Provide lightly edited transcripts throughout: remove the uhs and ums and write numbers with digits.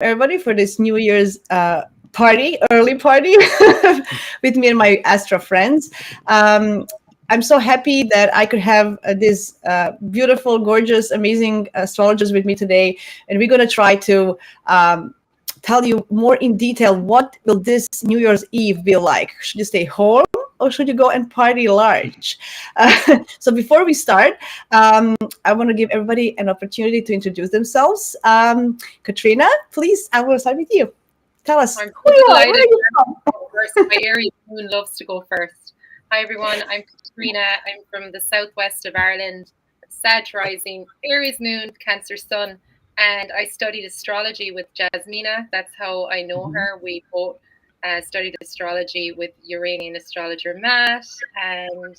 everybody, for this New Year's early party with me and my Astro friends. I'm so happy that I could have this beautiful, gorgeous, amazing astrologers with me today, and we're going to try to tell you more in detail what will this New Year's Eve be like. Should you stay home or should you go and party large? So before we start, I want to give everybody an opportunity to introduce themselves. Catriona, please, I will start with you. Tell us I'm who you are. delighted. Where are you from? First, my Aries moon loves to go first. Hi everyone, I'm Catriona. I'm from the southwest of Ireland. Sag rising, Aries moon, Cancer sun, and I studied astrology with Jasmina. That's how I know her. We both studied astrology with Uranian astrologer Matt, and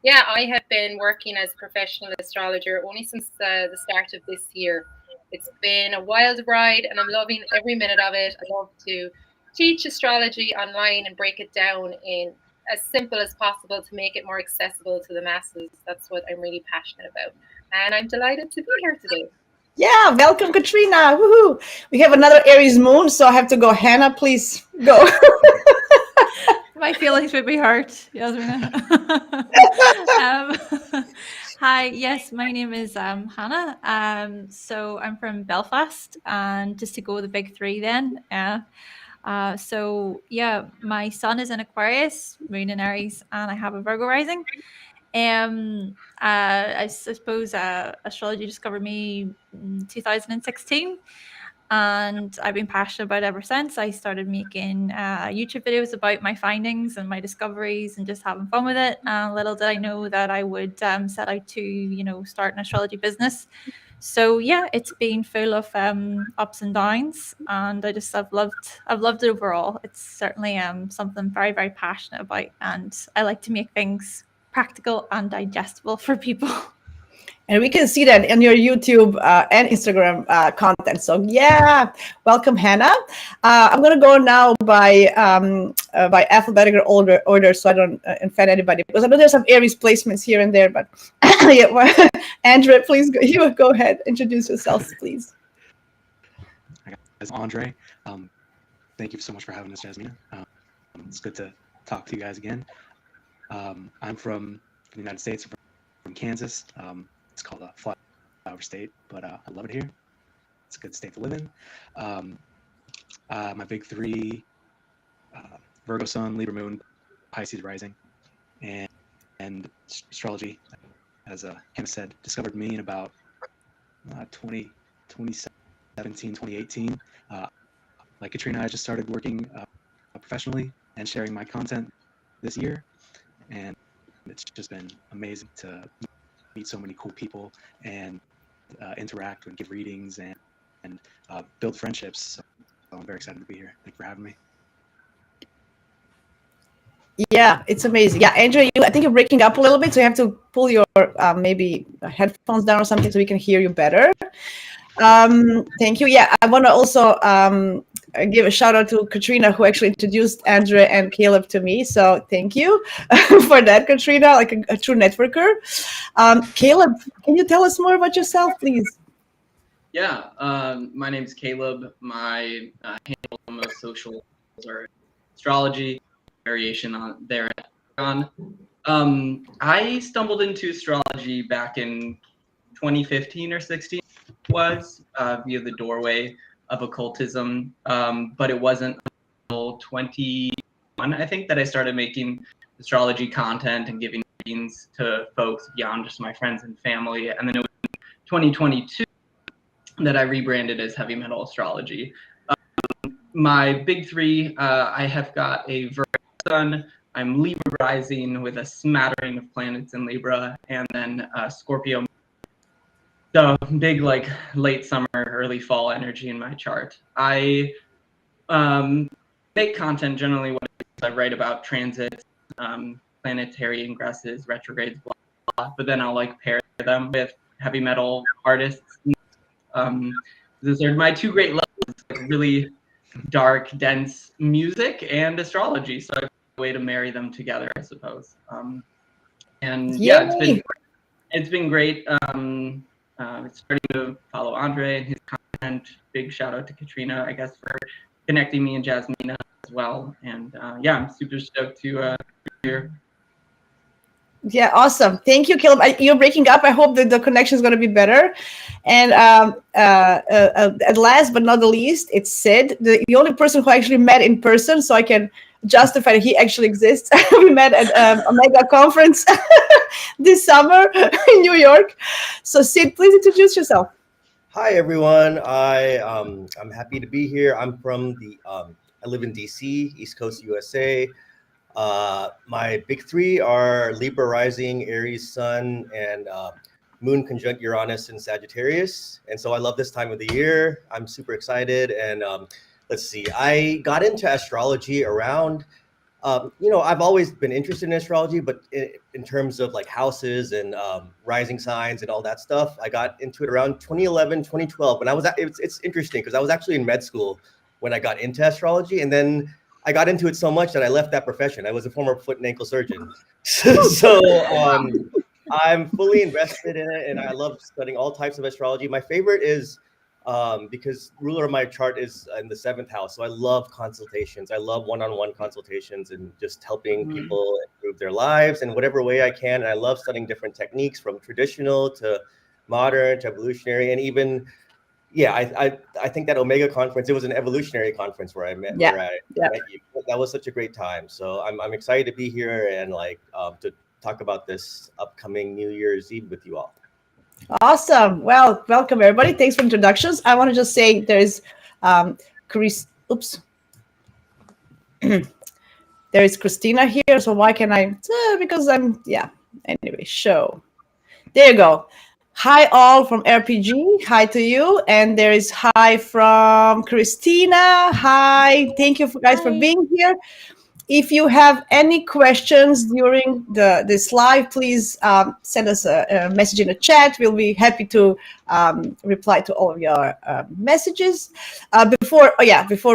yeah, I have been working as a professional astrologer only since the start of this year. It's been a wild ride, and I'm loving every minute of it. I love to teach astrology online and break it down in as simple as possible to make it more accessible to the masses. That's what I'm really passionate about. And I'm delighted to be here today. Yeah, welcome, Catriona. Woohoo! We have another Aries moon, so I have to go. Hannah, please go. My feelings would be hurt, Jasmina. Hi, yes, my name is Hannah. So I'm from Belfast, and just to go with the big three then. So yeah, my sun is in Aquarius, moon in Aries, and I have a Virgo rising. I suppose astrology discovered me in 2016, and I've been passionate about it ever since. I started making YouTube videos about my findings and my discoveries and just having fun with it. Little did I know that I would set out to, start an astrology business. So yeah, it's been full of ups and downs, and I've loved it overall. It's certainly something I'm very, very passionate about, and I like to make things practical and digestible for people. And we can see that in your YouTube and Instagram content. So yeah, welcome, Hannah. I'm gonna go now by alphabetical order, so I don't offend anybody, because I know there's some Aries placements here and there. But yeah, well, Andrea, please go ahead, introduce yourselves, please. Hi guys, I'm Andre. Thank you so much for having us, Jasmina. It's good to talk to you guys again. I'm from the United States, from Kansas. It's called a flower state, but I love it here. It's a good state to live in. My big three: Virgo sun, Libra moon, Pisces rising, and astrology, as Hannah said, discovered me in about 2017, 2018. Like Catriona, I just started working professionally and sharing my content this year, and it's just been amazing to meet so many cool people and interact and give readings and build friendships. So I'm very excited to be here. Thank you for having me. Yeah, it's amazing. Yeah, Andrea, I think you're breaking up a little bit, so you have to pull your maybe headphones down or something so we can hear you better. Thank you. Yeah, I want to also give a shout out to Catriona, who actually introduced Andrea and Caleb to me. So thank you for that, Catriona, like a true networker. Caleb, can you tell us more about yourself, please? Yeah, my name is Caleb. My handle on most socials are astrology, variation on there. I stumbled into astrology back in 2015 or 16. Was via the doorway of occultism, but it wasn't until 21, I think, that I started making astrology content and giving readings to folks beyond just my friends and family. And then it was 2022 that I rebranded as Heavy Metal Astrology. My big three: I have got a Virgo sun, I'm Libra rising with a smattering of planets in Libra, and then Scorpio. So big, like late summer, early fall energy in my chart. I make content generally what I write about transits, planetary ingresses, retrogrades, blah, blah, but then I'll like pair them with heavy metal artists. Those are my two great loves, like really dark, dense music and astrology. So I have a way to marry them together, I suppose. And yeah, it's been great. It's starting to follow Andre and his content and big shout out to Catriona, I guess, for connecting me and Jasmina as well. And yeah, I'm super stoked to be here. Yeah, awesome. Thank you, Caleb. You're breaking up. I hope that the connection is going to be better. And at last but not the least, it's Sid, the only person who actually met in person, so I can justify that he actually exists. We met at a mega conference this summer in New York. So Sid, please introduce yourself. Hi everyone. I'm happy to be here. I'm from I live in DC, East Coast, USA. My big three are Libra rising, Aries sun, and Moon conjunct Uranus in Sagittarius. And so I love this time of the year. I'm super excited. And let's see, I got into astrology around, I've always been interested in astrology, but in terms of like houses and rising signs and all that stuff, I got into it around 2011, 2012. When it's interesting because I was actually in med school when I got into astrology, and then I got into it so much that I left that profession. I was a former foot and ankle surgeon. So I'm fully invested in it, and I love studying all types of astrology. My favorite is because ruler of my chart is in the 7th house. So I love consultations. I love one-on-one consultations and just helping people improve their lives in whatever way I can. And I love studying different techniques from traditional to modern to evolutionary, and even I think that Omega conference, it was an evolutionary conference where I met met you. That was such a great time. So I'm excited to be here and to talk about this upcoming New Year's Eve with you all. Awesome. Well, welcome everybody. Thanks for introductions. I want to just say there's there's Christina here. So why can I? Because anyway, show. There you go. Hi all from RPG. Hi to you. And there is hi from Christina. Hi. Thank you guys for being here. If you have any questions during this live, please send us a message in the chat. We'll be happy to reply to all of your messages. Before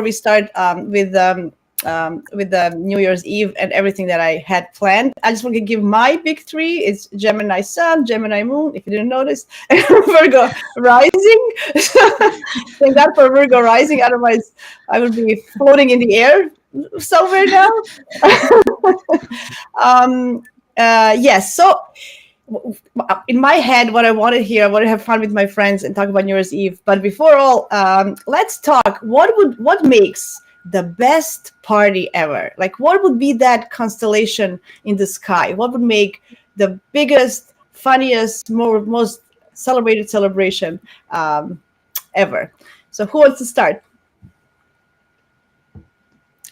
we start with the New Year's Eve and everything that I had planned, I just want to give my big three. It's Gemini Sun, Gemini Moon, if you didn't notice, and Virgo Rising. Thank God for Virgo Rising, otherwise I would be floating in the air somewhere now. Yes, so in my head, what I wanted here, I want to have fun with my friends and talk about New Year's Eve. But before all, let's talk. What makes the best party ever? Like, what would be that constellation in the sky? What would make the biggest, funniest, most celebrated celebration ever? So who wants to start?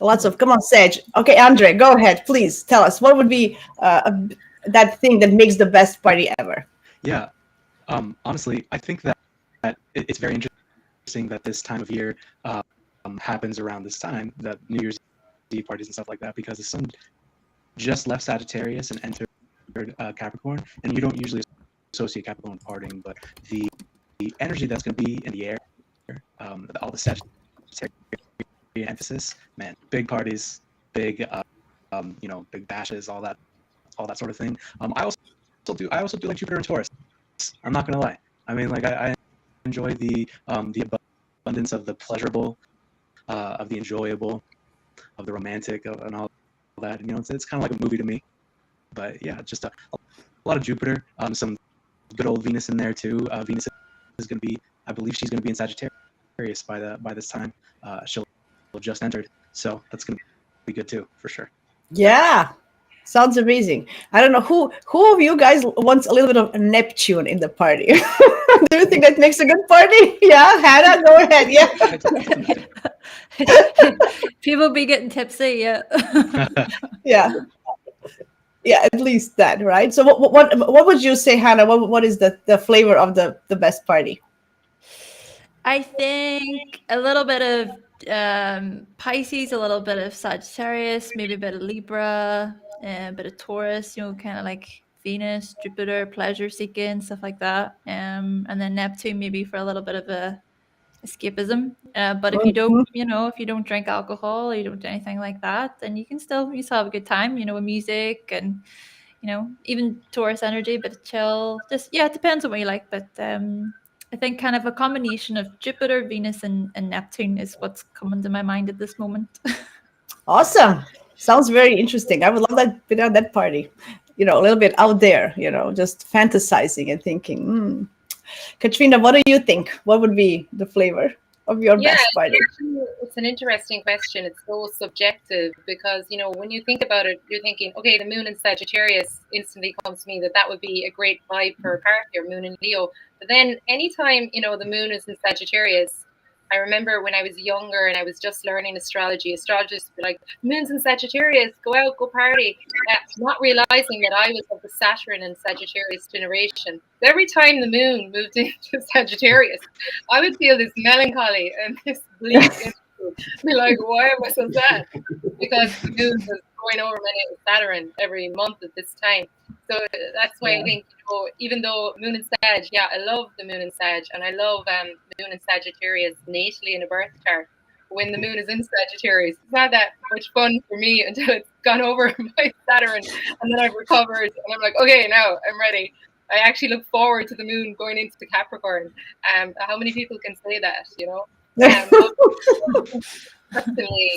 Come on, Sage. Okay, Andre, go ahead. Please tell us what would be that thing that makes the best party ever. Yeah, honestly, I think that it's very interesting that this time of year happens around this time, that New Year's Eve parties and stuff like that, because the sun just left Sagittarius and entered Capricorn, and you don't usually associate Capricorn with partying, but the energy that's going to be in the air, all the Sagittarius emphasis, man, big parties, big big bashes, all that sort of thing. I also do like Jupiter and Taurus. I'm not gonna lie. I mean, like I enjoy the abundance of the pleasurable, of the enjoyable, of the romantic, and all that. You know, it's kind of like a movie to me. But yeah, just a lot of Jupiter, some good old Venus in there too. Venus is gonna be, I believe she's gonna be in Sagittarius by this time. She'll just entered, so that's gonna be good too, for sure. Yeah, sounds amazing. I don't know who of you guys wants a little bit of Neptune in the party. Do you think that makes a good party? Yeah, Hannah, go ahead. Yeah. People be getting tipsy. Yeah, at least that, right? So what would you say, Hannah? What is the flavor of the best party? I think a little bit of Pisces, a little bit of Sagittarius, maybe a bit of Libra, a bit of Taurus, kind of like Venus, Jupiter, pleasure seeking, stuff like that. And then Neptune maybe for a little bit of a escapism. But if you don't, if you don't drink alcohol, or you don't do anything like that, then you still have a good time, with music and, even Taurus energy, but chill. Just, it depends on what you like. But I think kind of a combination of Jupiter, Venus, and Neptune is what's coming to my mind at this moment. Awesome. Sounds very interesting. I would love that bit on that party. A little bit out there, just fantasizing and thinking. Catriona, what do you think? What would be the flavor of your best party? It's an interesting question. It's so subjective because, when you think about it, you're thinking, okay, the moon in Sagittarius instantly comes to me that would be a great vibe for a party, or moon in Leo. But then anytime, the moon is in Sagittarius, I remember when I was younger and I was just learning astrology, astrologers would be like, moon's in Sagittarius, go out, go party. Not realizing that I was of the Saturn and Sagittarius generation. So every time the moon moved into Sagittarius, I would feel this melancholy and this bleak. Be like, why am I so sad? Because the moon was going over my Saturn every month at this time. So that's why I think, even though moon in Sag, I love the moon in Sag, and I love moon in Sagittarius natally in a birth chart. When the moon is in Sagittarius, it's not that much fun for me until it's gone over my Saturn, and then I've recovered, and I'm like, okay, now I'm ready. I actually look forward to the moon going into the Capricorn. How many people can say that, personally,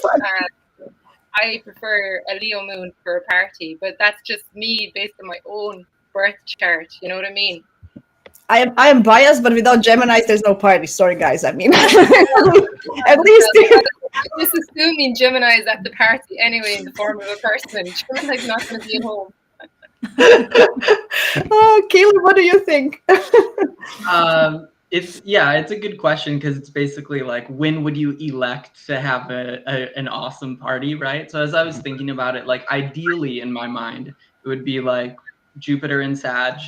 I prefer a Leo moon for a party, but that's just me based on my own birth chart. You know what I mean? I am biased, but without Geminis, there's no party. Sorry, guys. I mean, at least. I'm just assuming Gemini is at the party anyway in the form of a person. Gemini's not going to be at home. Oh, Caleb, what do you think? It's a good question, because it's basically like, when would you elect to have an awesome party, right? So as I was thinking about it, like ideally in my mind, it would be like Jupiter in Sag,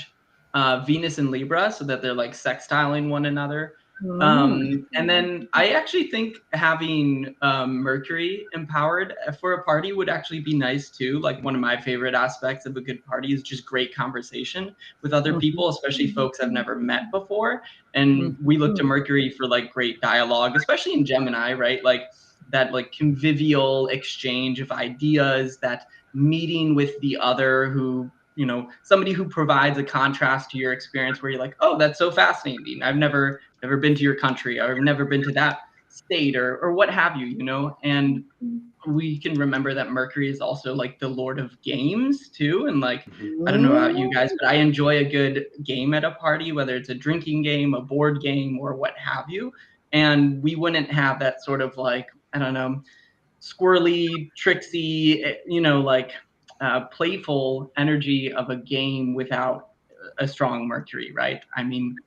Venus in Libra, so that they're like sextiling one another. And then I actually think having Mercury empowered for a party would actually be nice too. Like, one of my favorite aspects of a good party is just great conversation with other people, especially folks I've never met before. And we look to Mercury for like great dialogue, especially in Gemini, right? Like that like convivial exchange of ideas, that meeting with the other who, somebody who provides a contrast to your experience, where you're like, oh, that's so fascinating. I've never been to your country. I've never been to that state, or what have you, and we can remember that Mercury is also like the Lord of games too. And like, I don't know about you guys, but I enjoy a good game at a party, whether it's a drinking game, a board game, or what have you. And we wouldn't have that sort of like, I don't know, squirrely, tricksy, playful energy of a game without a strong Mercury, right? I mean,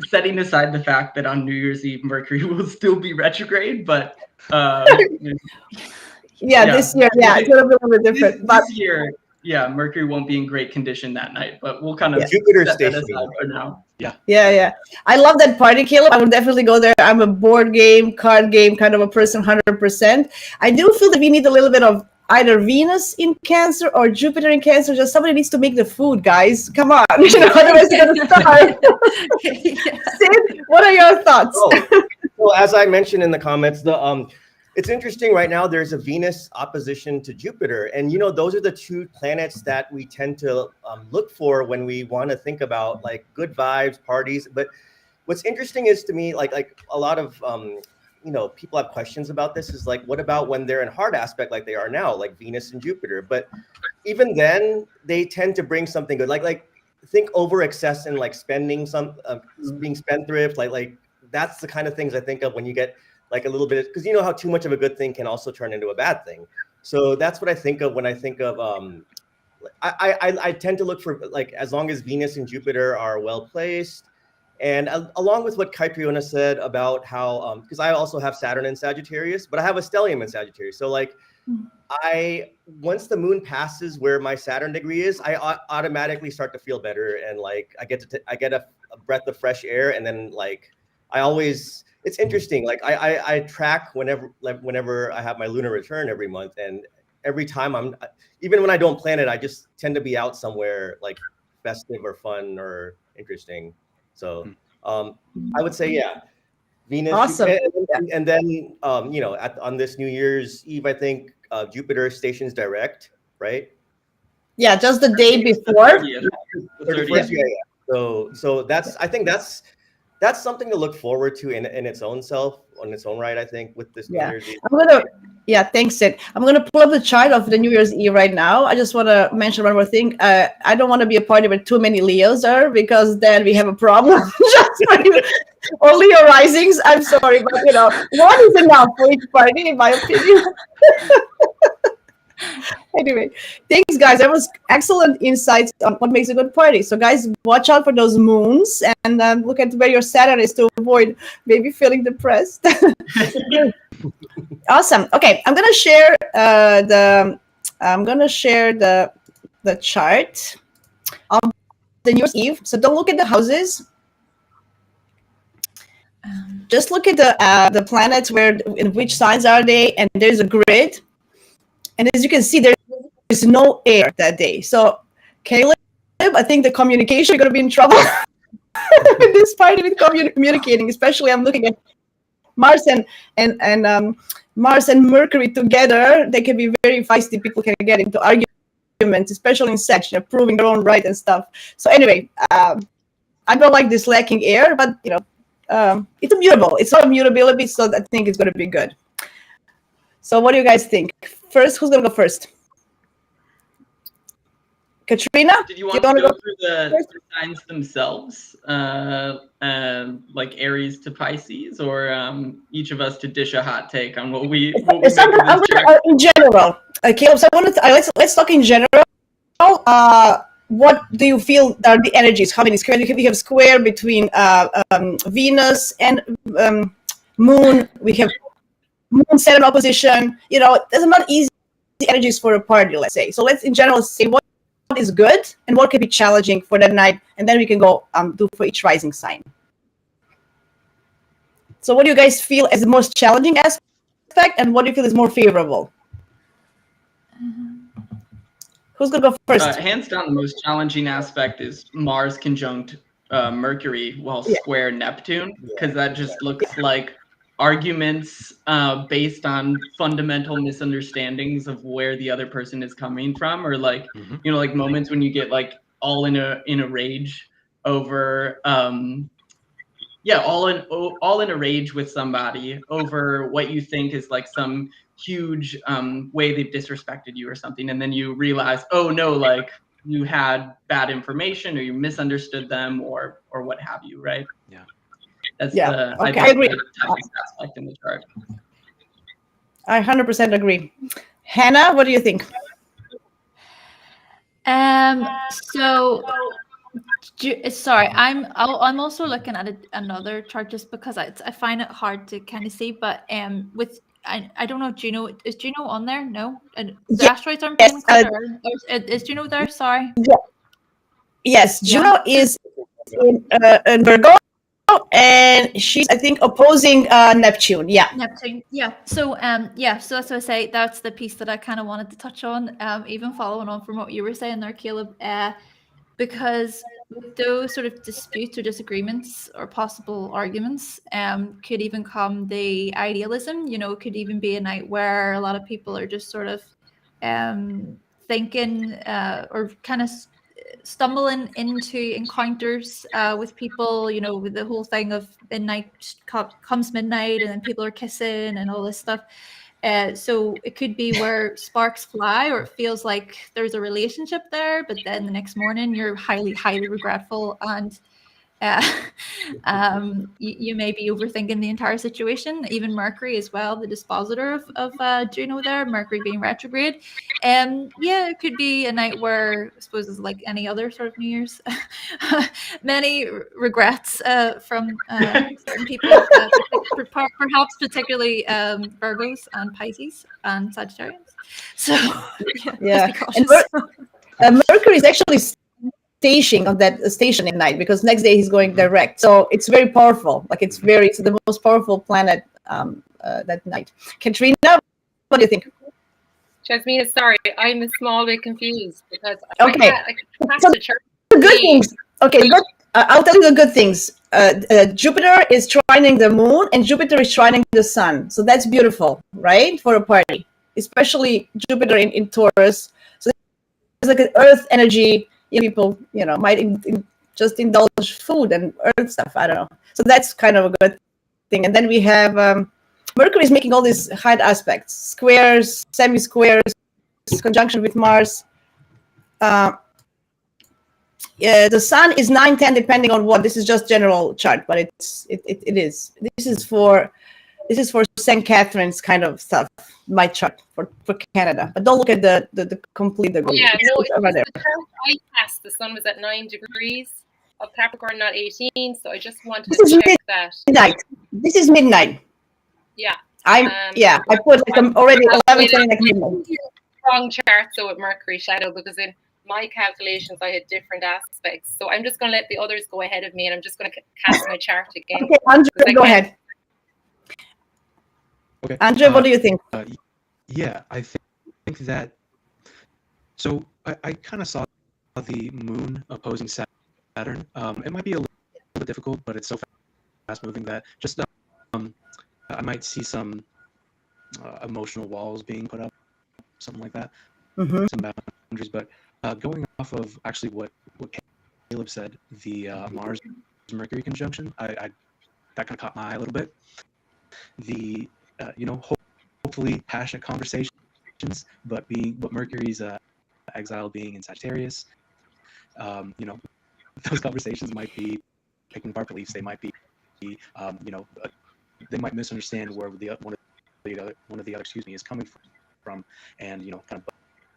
setting aside the fact that on New Year's Eve, Mercury will still be retrograde, but this year, it's a little bit different. This year, Mercury won't be in great condition that night, but we'll kind of Jupiter set that station aside for now. Yeah. I love that party, Caleb. I would definitely go there. I'm a board game, card game kind of a person, 100%. I do feel that we need a little bit of either Venus in Cancer or Jupiter in Cancer. Just somebody needs to make the food, guys. Come on, otherwise you're gonna starve. Sid, what are your thoughts? Well, as I mentioned in the comments, it's interesting right now. There's a Venus opposition to Jupiter, and those are the two planets that we tend to look for when we want to think about like good vibes, parties. But what's interesting is, to me, like a lot of people have questions about this, is like, what about when they're in hard aspect like they are now, like Venus and Jupiter? But even then, they tend to bring something good. Like think over excess and like spending being spendthrift. Like that's the kind of things I think of when you get like a little bit, because how too much of a good thing can also turn into a bad thing. So that's what I think of when I think of I tend to look for, like, as long as Venus and Jupiter are well placed. And along with what Catriona said about how, because I also have Saturn in Sagittarius, but I have a stellium in Sagittarius. So like, once the moon passes where my Saturn degree is, I automatically start to feel better, and like I get a breath of fresh air, and then like it's interesting. Like I track whenever I have my lunar return every month, and every time even when I don't plan it, I just tend to be out somewhere like festive or fun or interesting. So I would say, Venus. Awesome. And then, on this New Year's Eve, I think Jupiter stations direct, right? Yeah, just the day before. The 31st, So I think that's that's something to look forward to in its own self, on its own right, I think, with this New Yeah. Year's Eve. Thanks, Sid. I'm going to pull up the chart of the New Year's Eve right now. I just want to mention one more thing. I don't want to be a party where too many Leos are, because then we have a problem. Just for you. Or Leo risings. I'm sorry, but one is enough for each party, in my opinion. Anyway, thanks, guys. That was excellent insights on what makes a good party. So, guys, watch out for those moons, and look at where your Saturn is to avoid maybe feeling depressed. Awesome. Okay, I'm gonna share the chart of the New Year's Eve. So don't look at the houses. Just look at the planets, in which signs are they, and there's a grid. And as you can see, there is no air that day. So, Caleb, I think the communication, you're going to be in trouble with this party with communicating. Especially, I'm looking at Mars and Mars and Mercury together. They can be very feisty. People can get into arguments, especially in sex, proving their own right and stuff. So anyway, I don't like this lacking air, but it's immutable. It's not immutability, so I think it's going to be good. So what do you guys think? First, who's going to go first? Catriona? Did you want to go through the signs themselves, like Aries to Pisces, or each of us to dish a hot take on what we I'm gonna, in general, Caleb, so let's talk in general. What do you feel are the energies? How many square? We have square between Venus and Moon. We have Moon Saturn opposition. There's not easy energies for a party, let's say. So let's in general say what is good and what can be challenging for that night, and then we can go do for each rising sign. So what do you guys feel as the most challenging aspect, and what do you feel is more favorable? Who's gonna go first? Hands down, the most challenging aspect is Mars conjunct Mercury while square Neptune, because that just looks like arguments based on fundamental misunderstandings of where the other person is coming from, or like like moments when you get like all in a rage over all in a rage with somebody over what you think is like some huge way they've disrespected you or something, and then you realize, oh no, like you had bad information or you misunderstood them or what have you, right? That's I agree. The toughest aspect in the chart. I 100% agree. Hannah, what do you think? Sorry, I'm also looking at another chart just because I find it hard to kind of see. But I don't know, Juno, is Juno on there? No, the asteroids aren't being included. Is Juno there? Sorry. Yes, Juno is in Virgo. And she's, I think, opposing Neptune. Neptune. So that's what I say. That's the piece that I kind of wanted to touch on, even following on from what you were saying there, Caleb, because those sort of disputes or disagreements or possible arguments could even come the idealism. It could even be a night where a lot of people are just sort of thinking or kind of stumbling into encounters with people, with the whole thing of midnight comes midnight and then people are kissing and all this stuff. So it could be where sparks fly, or it feels like there's a relationship there, but then the next morning you're highly, highly regretful, and you may be overthinking the entire situation. Even Mercury as well, the dispositor of Juno there, Mercury being retrograde. It could be a night where, I suppose it's like any other sort of New Year's, many regrets from certain people, perhaps particularly Virgos and Pisces and Sagittarius. So yeah. Just be cautious. And Mercury is actually station at night, because next day he's going direct, so it's very powerful. Like it's the most powerful planet that night. Catriona, what do you think? Jasmina, sorry, I'm a small bit confused because okay, so the good things. Okay, I'll tell you the good things. Jupiter is trining the moon, and Jupiter is trining the sun, so that's beautiful, right, for a party, especially Jupiter in Taurus. So there's like an Earth energy. People, might just indulge food and earth stuff. I don't know. So that's kind of a good thing. And then we have Mercury is making all these hard aspects, squares, semi-squares, conjunction with Mars. Yeah, the Sun is 9, 10, depending on what. This is just general chart, but it is. This is for St. Catherine's kind of stuff. My chart for Canada, but don't look at the complete. Yeah, no, it's the chart I passed. The Sun was at 9 degrees of Capricorn, not 18. So I just wanted to check that. Midnight. This is midnight. Yeah. I put like I'm already 11:20 like midnight. Wrong chart, so with Mercury shadow, because in my calculations I had different aspects. So I'm just going to let the others go ahead of me, and I'm just going to cast my chart again. Okay, Andre, go ahead. Okay. Andre, what do you think? Yeah, I think that. So I kind of saw the moon opposing Saturn. It might be a little bit difficult, but it's so fast moving that just I might see some emotional walls being put up, something like that, some boundaries. But going off of actually what Caleb said, the Mars Mercury conjunction, I that kind of caught my eye a little bit. The hopefully passionate conversations, but Mercury's exile being in Sagittarius, those conversations might be picking apart beliefs. They might be, they might misunderstand where one of the other is coming from, and kind of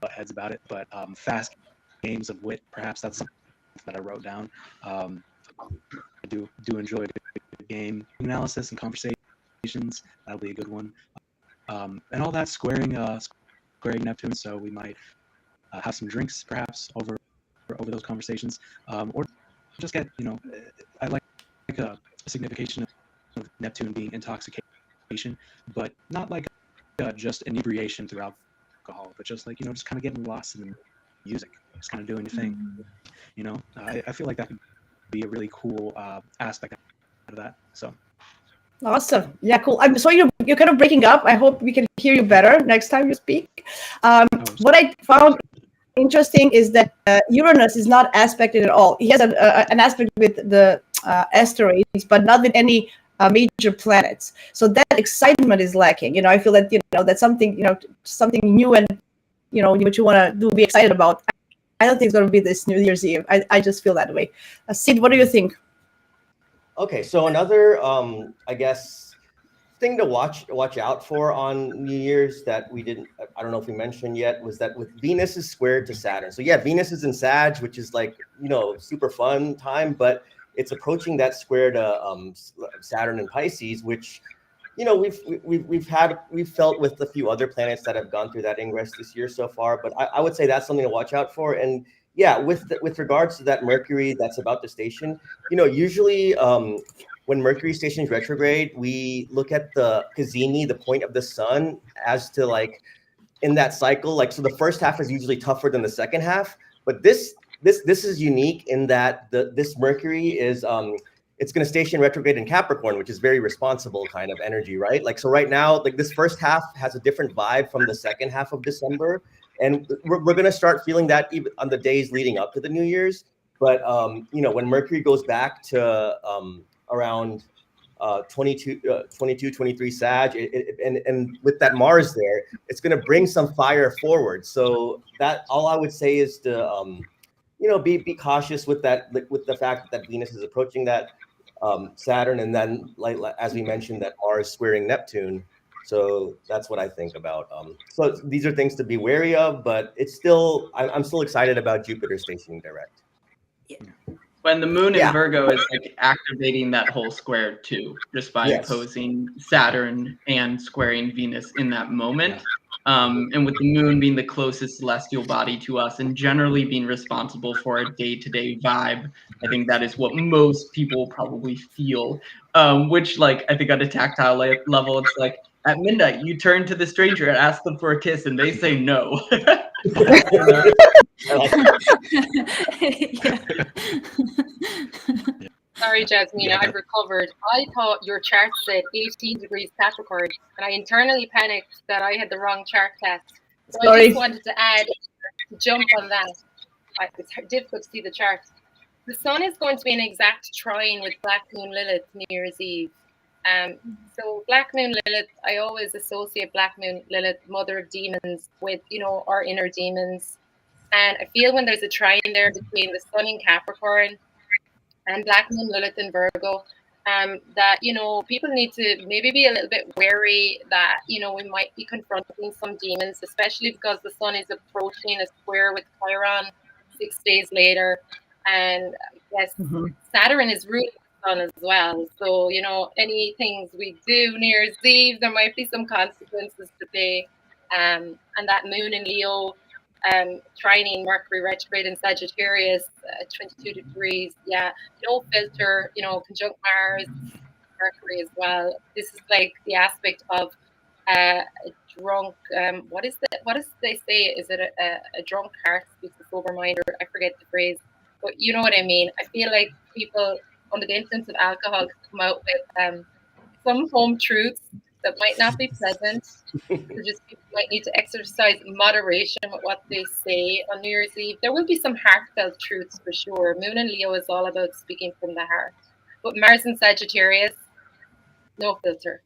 butt heads about it. But fast games of wit, perhaps that's something that I wrote down. I do enjoy a good game analysis and conversations. That'll be a good one. And all that squaring Neptune, so we might have some drinks perhaps over those conversations, or just get I like a signification of Neptune being intoxication, but not like just inebriation through alcohol, but just like just kind of getting lost in the music, just kind of doing your thing. I feel like that could be a really cool aspect of that. So. Awesome. Yeah, cool. I'm sorry you're kind of breaking up. I hope we can hear you better next time you speak. What I found interesting is that Uranus is not aspected at all. He has an aspect with the asteroids, but not with any major planets. So that excitement is lacking. I feel that that's something something new and what you want to do, be excited about. I don't think it's going to be this New Year's Eve. I just feel that way. Sid, what do you think? Okay, so another, I guess, thing to watch out for on New Year's that we didn't, I don't know if we mentioned yet, was that with Venus is squared to Saturn. So yeah, Venus is in Sag, which is like, super fun time, but it's approaching that square to Saturn and Pisces, which, we've felt with a few other planets that have gone through that ingress this year so far. But I would say that's something to watch out for. And yeah, with regards to that Mercury that's about to station, usually when Mercury stations retrograde, we look at the Cassini, the point of the sun, as to like in that cycle. Like, so the first half is usually tougher than the second half. But this is unique in that this Mercury is it's going to station retrograde in Capricorn, which is very responsible kind of energy, right? Like, so right now, like this first half has a different vibe from the second half of December. And we're going to start feeling that even on the days leading up to the New Year's. But, when Mercury goes back to around 22, 23 Sag, and with that Mars there, it's going to bring some fire forward. So that all I would say is to, be cautious with that, with the fact that Venus is approaching that Saturn, and then like as we mentioned, that Mars squaring Neptune. So that's what I think about. So these are things to be wary of, but it's still, I'm still excited about Jupiter stationing direct. When the moon in Virgo is like activating that whole square too, just by opposing Saturn and squaring Venus in that moment. And with the moon being the closest celestial body to us and generally being responsible for a day-to-day vibe, I think that is what most people probably feel. Which, like, I think on a tactile level, it's like at midnight, you turn to the stranger and ask them for a kiss, and they say no. Sorry, Jasmina, I've recovered. I thought your chart said 18 degrees Capricorn, and I internally panicked that I had the wrong chart test. So I just wanted to jump on that. It's difficult to see the chart. The sun is going to be an exact trine with Black Moon Lilith New Year's Eve. So Black Moon Lilith, I always associate Black Moon Lilith, mother of demons, with, you know, our inner demons. And I feel when there's a trine there between the sun in Capricorn and Black Moon Lilith in Virgo, that, you know, people need to maybe be a little bit wary that, you know, we might be confronting some demons, especially because the sun is approaching a square with Chiron 6 days later. And yes, Saturn is ruling the sun as well. So, you know, any things we do New Year's Eve, there might be some consequences to pay. And that moon in Leo, trining Mercury retrograde in Sagittarius, 22 degrees. Yeah, no filter, you know, conjunct Mars, Mercury as well. This is like the aspect of a drunk, what does they say? Is it a drunk heart speaks a sober mind, or I forget the phrase, but you know what I mean. I feel like people under the influence of alcohol come out with some home truths that might not be pleasant. So just people might need to exercise moderation with what they say on New Year's Eve. There will be some heartfelt truths for sure. Moon and Leo is all about speaking from the heart. But Mars and Sagittarius, no filter.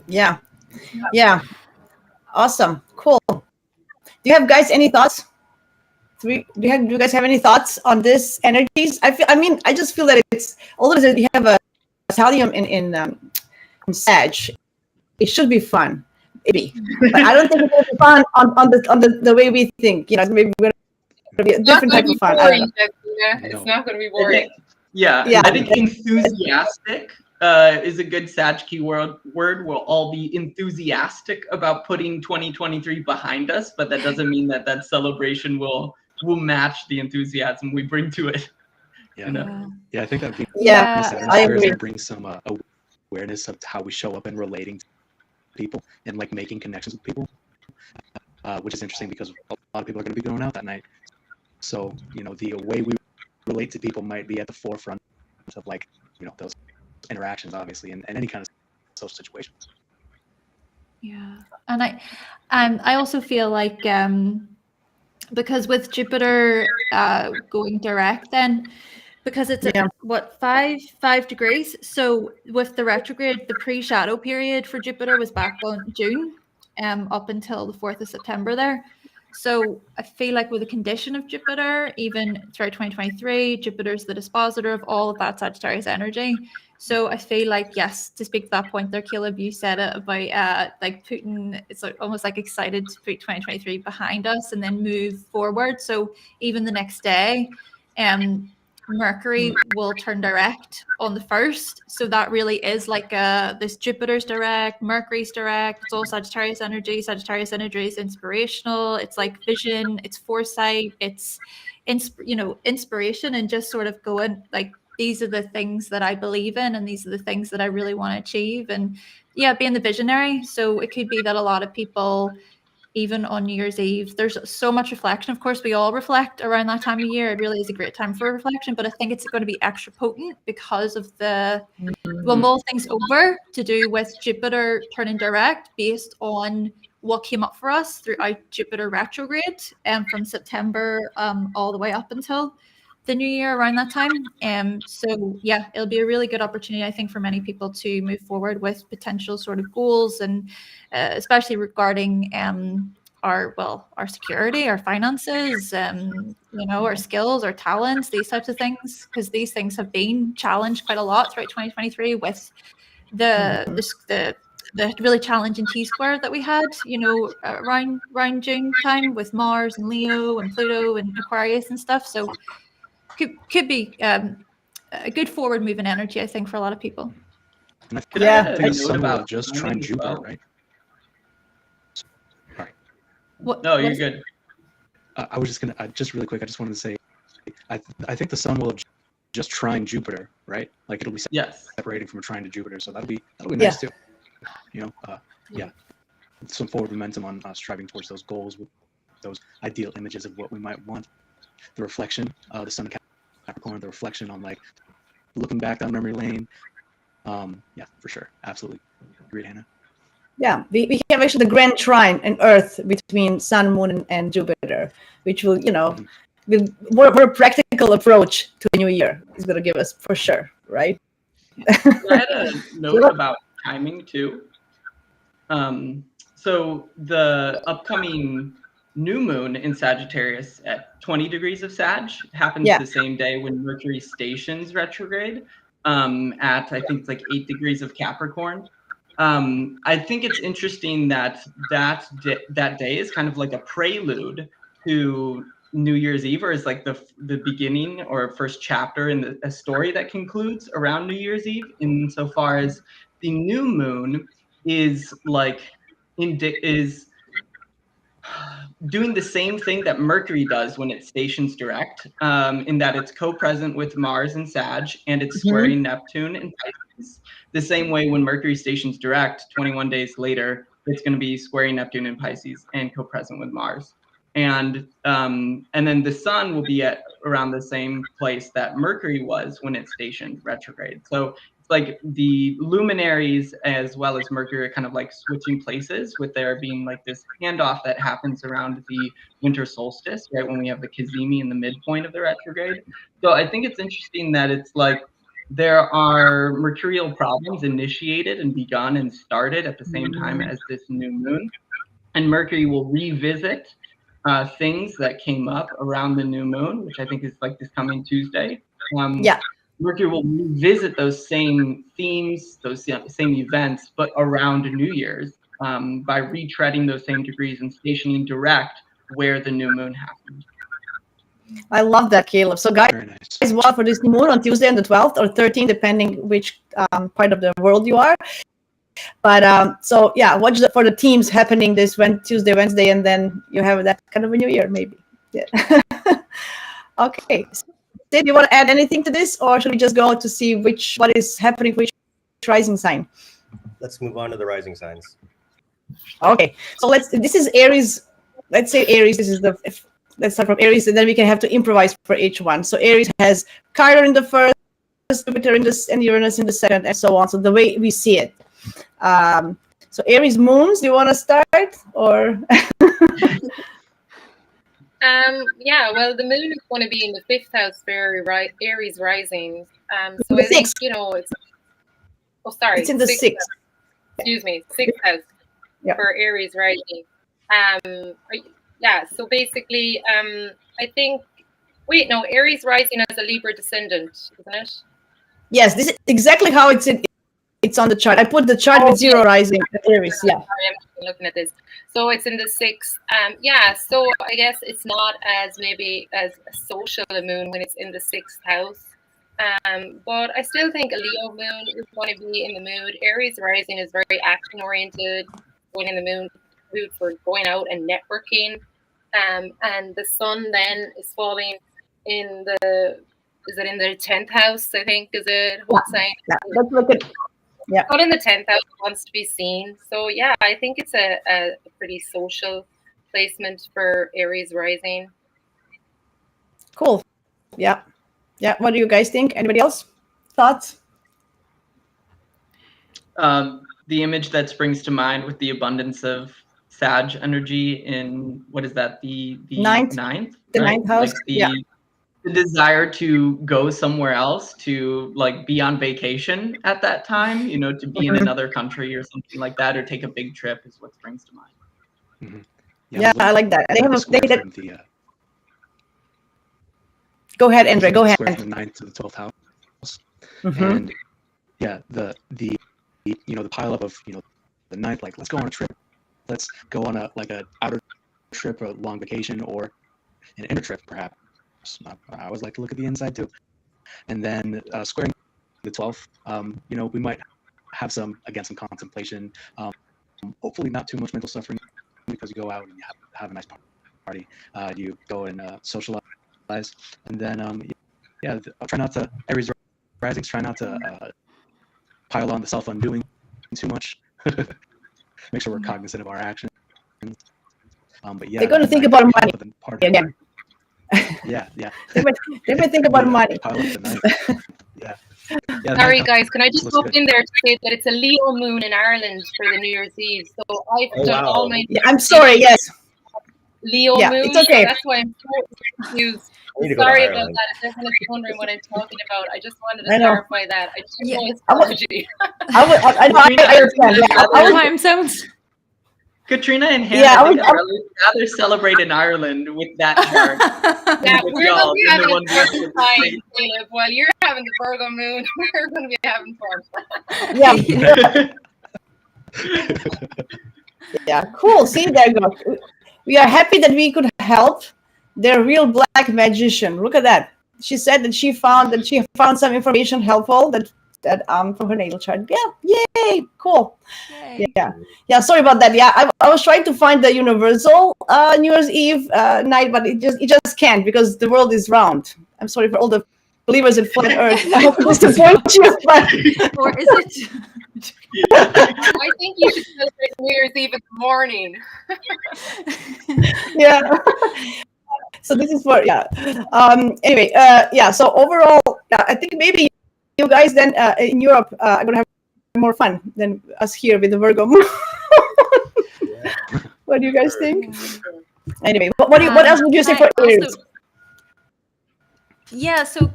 Yeah. Awesome. Cool. Do you have guys any thoughts? Do you guys have any thoughts on this energies? I just feel that it's, although you have a stellium in Sag, it should be fun. Maybe. But I don't think it's going to be fun on the way we think. You know, maybe we're going to be a different type of fun. Boring, it's not going to be boring. I think enthusiastic is a good Sag keyword. We'll all be enthusiastic about putting 2023 behind us, but that doesn't mean that celebration will match the enthusiasm we bring to it. Yeah, I think that'd be I agree. Bring some awareness of how we show up and relating to people and like making connections with people, which is interesting because a lot of people are going to be going out that night. So, you know, the way we relate to people might be at the forefront of, like, you know, those interactions, obviously, and any kind of social situations. Yeah, and I also feel like because with Jupiter going direct, then because it's at, what, 5 degrees. So with the retrograde, the pre-shadow period for Jupiter was back on June, up until the 4th of September there. So I feel like with the condition of Jupiter, even throughout 2023, Jupiter's the dispositor of all of that Sagittarius energy. So I feel like, yes, to speak to that point there, Caleb, you said it about like Putin, it's like almost like excited to put 2023 behind us and then move forward. So even the next day, Mercury will turn direct on the 1st. So that really is like this Jupiter's direct, Mercury's direct. It's all Sagittarius energy. Sagittarius energy is inspirational. It's like vision, it's foresight, it's inspiration, and just sort of going like, these are the things that I believe in, and these are the things that I really want to achieve. And being the visionary. So it could be that a lot of people, even on New Year's Eve, there's so much reflection. Of course, we all reflect around that time of year. It really is a great time for reflection, but I think it's going to be extra potent because of we'll mull things over to do with Jupiter turning direct based on what came up for us throughout Jupiter retrograde, from September all the way up until the new year around that time. So it'll be a really good opportunity, I think, for many people to move forward with potential sort of goals, and especially regarding our security, our finances, our skills, our talents, these types of things, because these things have been challenged quite a lot throughout 2023 with the really challenging T-square that we had, around June time with Mars and Leo and Pluto and Aquarius and stuff. So could be a good forward moving energy, I think, for a lot of people. And I think some will just try Jupiter, right? Sorry. No, you're good. I was just really quick, I just wanted to say, I think the sun will just trine Jupiter, right? Like it'll be separating from a trine to Jupiter, so that'll be nice too. Some forward momentum on striving towards those goals, with those ideal images of what we might want. The reflection, the sun in Capricorn, the reflection on like looking back down memory lane. For sure, absolutely. Agreed, Hannah. Yeah, we have actually the grand trine in Earth between Sun, Moon, and Jupiter, which will, with more practical approach to the new year is going to give us for sure, right? I had a note about timing too. So the upcoming new moon in Sagittarius at 20 degrees of Sag happens the same day when Mercury stations retrograde at, I think it's like 8 degrees of Capricorn. I think it's interesting that day is kind of like a prelude to New Year's Eve, or is like the beginning or first chapter in a story that concludes around New Year's Eve, insofar as the new moon is like is doing the same thing that Mercury does when it stations direct, in that it's co-present with Mars and Sag, and it's squaring Neptune and Pisces. The same way when Mercury stations direct, 21 days later, it's going to be squaring Neptune and Pisces and co-present with Mars. And then the sun will be at around the same place that Mercury was when it stationed retrograde. So it's like the luminaries as well as Mercury are kind of like switching places, with there being like this handoff that happens around the winter solstice, right, when we have the Cazimi in the midpoint of the retrograde. So I think it's interesting that it's like there are mercurial problems initiated and begun and started at the same time as this new moon. And Mercury will revisit things that came up around the new moon, which I think is like this coming Tuesday. Mercury will revisit those same themes, those same events, but around New Year's, by retreading those same degrees and stationing direct where the new moon happened. I love that, Caleb. So guys, watch for this new moon on Tuesday on the 12th or 13th, depending which part of the world you are. But so yeah, watch for the themes happening this Tuesday, Wednesday, and then you have that kind of a new year, maybe. Yeah. Okay. Did you want to add anything to this, or should we just go to see what is happening for each rising sign? Let's move on to the rising signs. Okay. So this is Aries. Let's say Aries. Let's start from Aries, and then we can have to improvise for each one. So Aries has Chiron in the first, Jupiter in the, and Uranus in the second, and so on. So the way we see it. So Aries moons, do you want to start, or? Yeah, well, the moon is going to be in the 5th house for Aries rising. So I think, it's, it's in the 6th. Excuse me, 6th house for Aries rising. Yeah, so basically, I think, Aries rising as a Libra descendant, isn't it? Yes, this is exactly how it's on the chart. I put the chart with 0 rising Aries. Yeah. I'm looking at this. So it's in the 6th. So I guess it's not as maybe as social a moon when it's in the 6th house. But I still think a Leo moon is going to be in the mood. Aries rising is very action oriented, going in the mood for going out and networking. And the sun then is falling in the 10th house, I think, is it? What sign? Yeah. Let's look at. Yeah. But in the 10th house wants to be seen. So yeah, I think it's a pretty social placement for Aries rising. Cool. Yeah. Yeah. What do you guys think? Anybody else? Thoughts? The image that springs to mind with the abundance of Sag energy in, what is that? The ninth? The right? 9th house. Like the desire to go somewhere else, to like be on vacation at that time, to be in another country or something like that, or take a big trip is what springs to mind. Mm-hmm. Yeah, I like that. Go ahead, Andre. Go ahead. From the 9th to the 12th house, and yeah, the pileup of the 9th, like let's go on a trip, let's go on a outer trip, a long vacation, or an inner trip perhaps. I always like to look at the inside too. And then squaring the 12th, we might have some contemplation. Hopefully not too much mental suffering, because you go out and you have a nice party. You go and socialize. And then, I'll try not to, Aries risings, try not to pile on the self-undoing too much. Make sure we're cognizant of our actions. But yeah, they're going to think about money again. Yeah. They might think about money. Yeah. Sorry, guys. Can I just go in there to say that it's a Leo moon in Ireland for the New Year's Eve? So I've done all my. Yeah, I'm sorry. Yes. Leo moon. It's okay. So that's why I'm so confused need to go to Sorry about Ireland. that. If everyone is wondering what I'm talking about, I just wanted I to know. clarify that. I do Yeah. know astrology. I understand. Yeah, I was, Time zones. Katrina and Hannah, Yeah, I I think would- I'd rather celebrate in Ireland with that chart Yeah, with we're going y'all to be than the having a one we have fun with time, the Caleb. While you're having the Virgo moon, we're going to be having fun. yeah, yeah, cool. See, there you go. We are happy that we could help the real black magician. Look at that. She said that she found some information helpful that from her natal chart. Yeah, yay, cool. Yay. Yeah. Sorry about that. Yeah, I was trying to find the universal New Year's Eve night, but it just can't because the world is round. I'm sorry for all the believers in flat Earth. I hope to disappoint you, but Or is it? I think you should celebrate New Year's Eve in the morning. yeah. So this is for anyway, yeah. So overall, I think maybe you guys then in Europe are gonna have more fun than us here with the Virgo moon. What do you guys think? Anyway, what else would you say for Aries? Yeah, so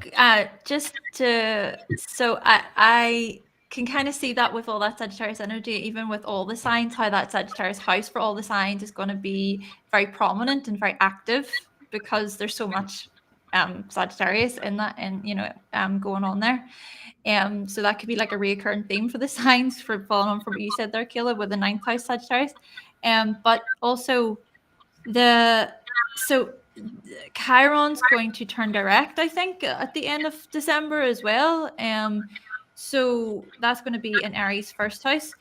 I can kind of see that with all that Sagittarius energy, even with all the signs, how that Sagittarius house for all the signs is going to be very prominent and very active because there's so much Sagittarius in that, and going on there. So that could be like a recurring theme for the signs, for following on from what you said there, Kayla, with the 9th house Sagittarius. But also Chiron's going to turn direct, I think, at the end of December as well. So that's going to be in Aries' first house.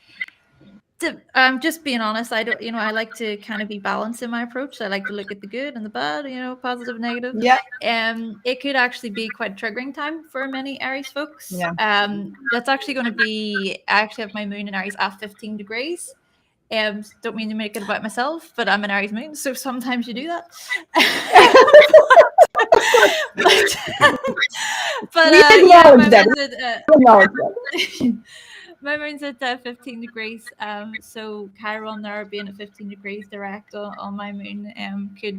Just being honest, I don't, I like to kind of be balanced in my approach. I like to look at the good and the bad, positive, negative. Yeah. It could actually be quite a triggering time for many Aries folks. Yeah. That's actually going to be, I actually have my moon in Aries at 15 degrees. Don't mean to make it about myself, but I'm an Aries moon, so sometimes you do that. My moon's at 15 degrees. So Chiron there being at 15 degrees direct on my moon could,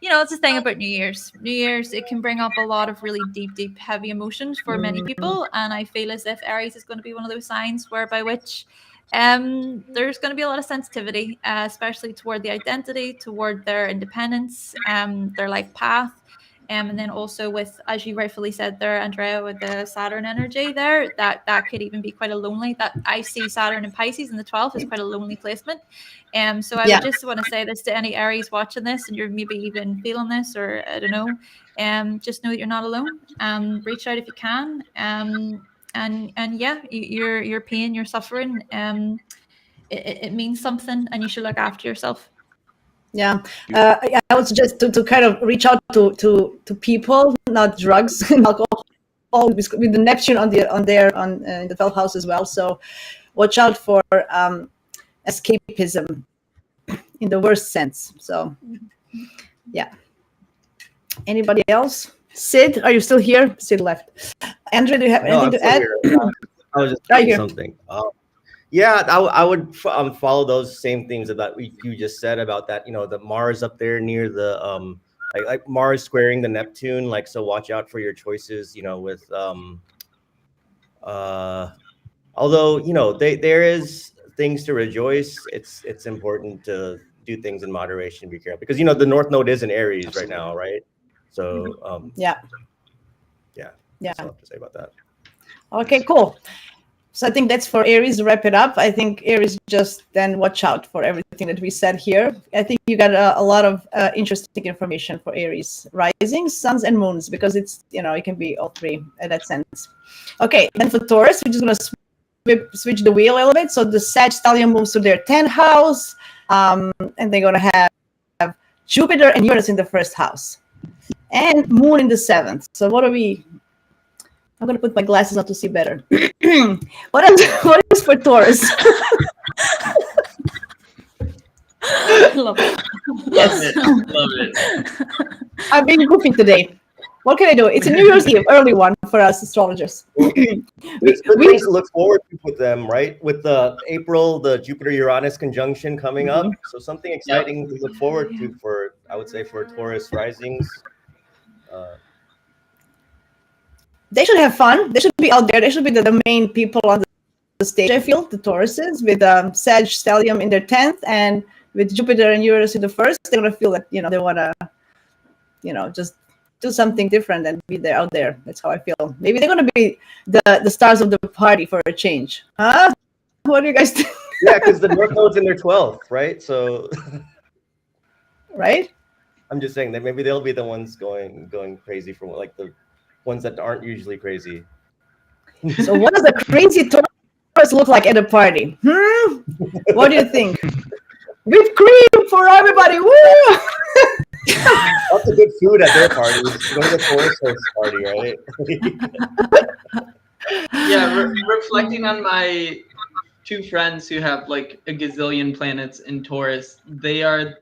it's the thing about New Year's. New Year's, it can bring up a lot of really deep, heavy emotions for many people, and I feel as if Aries is going to be one of those signs whereby which there's going to be a lot of sensitivity, especially toward the identity, toward their independence, their life path, and then also with, as you rightfully said there, Andrea, with the Saturn energy there, that could even be quite a lonely. That I see Saturn in Pisces in the 12th is quite a lonely placement. So I would just want to say this to any Aries watching this, and you're maybe even feeling this, or I don't know, just know that you're not alone. Reach out if you can. And yeah, your pain, your suffering, it means something, and you should look after yourself. Yeah, I would suggest to kind of reach out to people, not drugs and alcohol, with the Neptune in the 12th house as well. So watch out for escapism in the worst sense. So yeah. Anybody else? Sid, are you still here? Sid left. Andrea, do you have anything to add? I was just saying something. Yeah, I would follow those same things that you just said about that. The Mars up there near the like Mars squaring the Neptune. Like, so watch out for your choices. With although there is things to rejoice. It's important to do things in moderation. Be careful because the North Node is in Aries right now, right? So yeah. That's all I have to say about that. Okay, cool. So I think that's for Aries to wrap it up. I think Aries, just then watch out for everything that we said here. I think you got a lot of interesting information for Aries, rising, suns, and moons, because it's, it can be all three in that sense. Okay, then for Taurus, we're just going to switch the wheel a little bit. So the Sag Stallion moves to their 10th house, and they're going to have Jupiter and Uranus in the first house, and Moon in the 7th. So what are we... I'm going to put my glasses on to see better. What is for Taurus? Love it. Yes. Love it. I'm being goofy today. What can I do? It's a New Year's Eve, early one for us astrologers. There's good things to look forward to with them, right? With the April, the Jupiter-Uranus conjunction coming up. So something exciting to look forward to for, I would say, for Taurus risings. They should have fun. They should be out there. They should be the main people on the stage. I feel the Tauruses with Sag Stellium in their 10th and with Jupiter and Uranus in the first. They're gonna feel that they want to just do something different and be there out there. That's how I feel. Maybe they're gonna be the stars of the party for a change. Huh? What do you guys think? Yeah, because the North Node's in their 12th, right? So, right? I'm just saying that maybe they'll be the ones going crazy for like the ones that aren't usually crazy. So what does a crazy Taurus look like at a party? What do you think? Whipped cream for everybody! Woo! Lots of good food at their parties. Go to the Taurus party, right? Yeah, reflecting on my two friends who have like a gazillion planets in Taurus, they are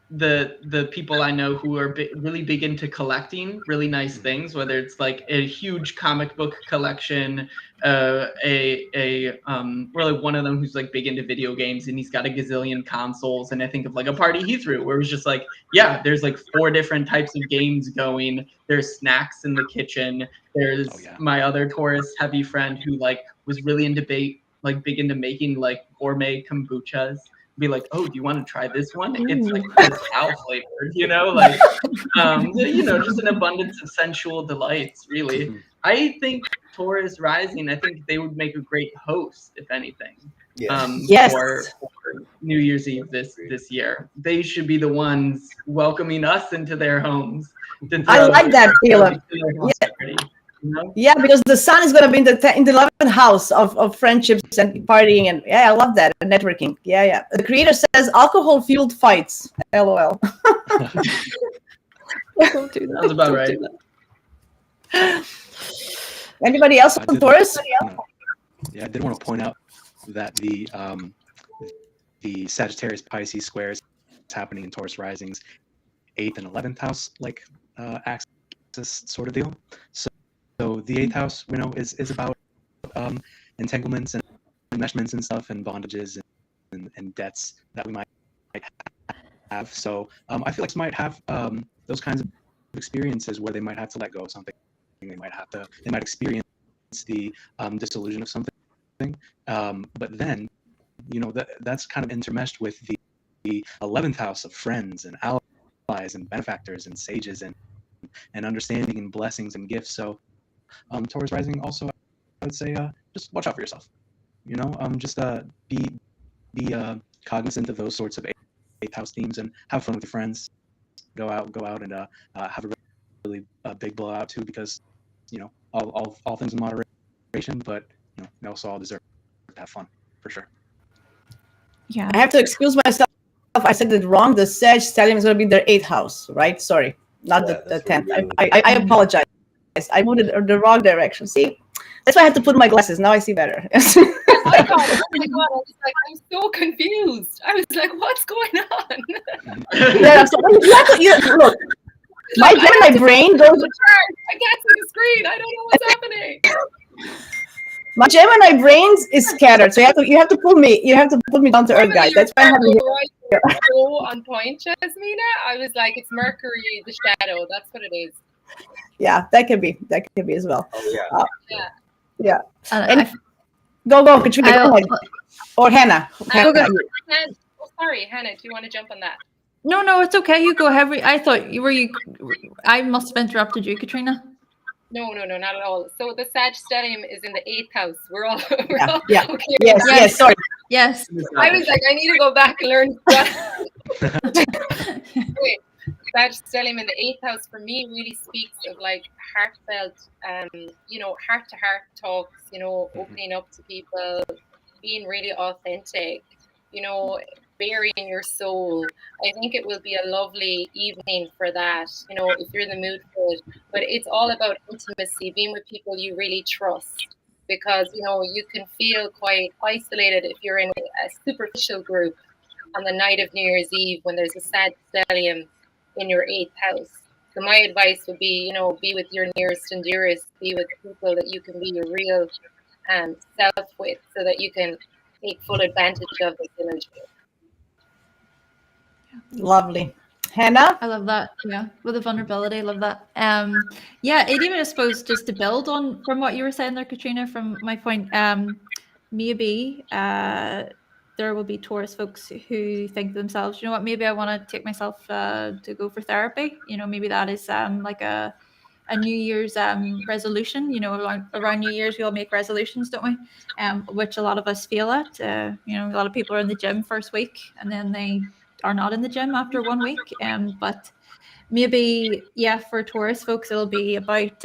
the people I know who are really big into collecting really nice things, whether it's like a huge comic book collection, or like one of them who's like big into video games and he's got a gazillion consoles. And I think of like a party he threw where it was just like, yeah, there's like 4 different types of games going. There's snacks in the kitchen. There's my other Taurus heavy friend who like was really into big into making like gourmet kombuchas. Be like, oh, do you want to try this one? It's like cow flavored, like, just an abundance of sensual delights, really. I think Taurus rising, I think they would make a great host, if anything. Yes. For New Year's Eve this year. They should be the ones welcoming us into their homes. I like that, Caleb. Yeah, because the sun is going to be in the 11th house of friendships and partying, and I love that, and networking. Yeah. The creator says alcohol fueled fights. LOL. Don't do that. Sounds about right. Anybody else on Taurus? Yeah, I did want to point out that the Sagittarius Pisces squares happening in Taurus risings, 8th and 11th house axis sort of deal. So the 8th house, is about entanglements and enmeshments and stuff, and bondages and debts that we might have. So I feel like some might have those kinds of experiences where they might have to let go of something. They might experience the disillusion of something. But then, that's kind of intermeshed with the 11th house of friends and allies and benefactors and sages and understanding and blessings and gifts. So Taurus rising also, I would say, just watch out for yourself. Just be cognizant of those sorts of 8th house themes and have fun with your friends. Go out and have a really big blowout too, because all things in moderation, but we also all deserve to have fun for sure. Yeah, I have to excuse myself. I said it wrong. The Sag Stellium is going to be their 8th house, right? Sorry, not the 10th. I apologize. I moved it the wrong direction. See, that's why I had to put my glasses. Now I see better. Oh my God, I was like, I'm so confused. I was like, what's going on? Yeah, so look, my brain goes. I can't see the screen. I don't know what's happening. My Gemini brain is scattered, so you have to pull me. You have to put me down to earth, guys. That's why I have to so on point, Jasmina. I was like, it's Mercury, the shadow. That's what it is. Yeah, that could be as well. Oh, yeah. And go, Catriona, go ahead. Or Hannah. Oh, sorry, Hannah. Do you want to jump on that? No, it's okay. You go ahead. I thought I must have interrupted you, Catriona. No, not at all. So the Sag Stellium is in the 8th house. We're all yeah. Okay. Yes, sorry. Yes. I was like, I need to go back and learn. Wait, Sag Stellium in the 8th house for me really speaks of like heartfelt, heart-to-heart talks. Opening up to people, being really authentic. Burying your soul. I think it will be a lovely evening for that, if you're in the mood for it. But it's all about intimacy, being with people you really trust, because, you can feel quite isolated if you're in a superficial group on the night of New Year's Eve when there's a Sag Stellium in your 8th house. So my advice would be, be with your nearest and dearest, be with people that you can be your real self with, so that you can take full advantage of this energy. Lovely. Hannah? I love that. Yeah, with the vulnerability, I love that. Yeah, it even I suppose just to build on from what you were saying there, Katrina, from my point, maybe there will be Taurus folks who think to themselves, you know what, maybe I want to take myself to go for therapy. You know, maybe that is like a New Year's resolution. You know, around New Year's we all make resolutions, don't we? Which a lot of us feel at. You know, a lot of people are in the gym first week and then they are not in the gym after 1 week. But maybe, yeah, for Taurus folks, it'll be about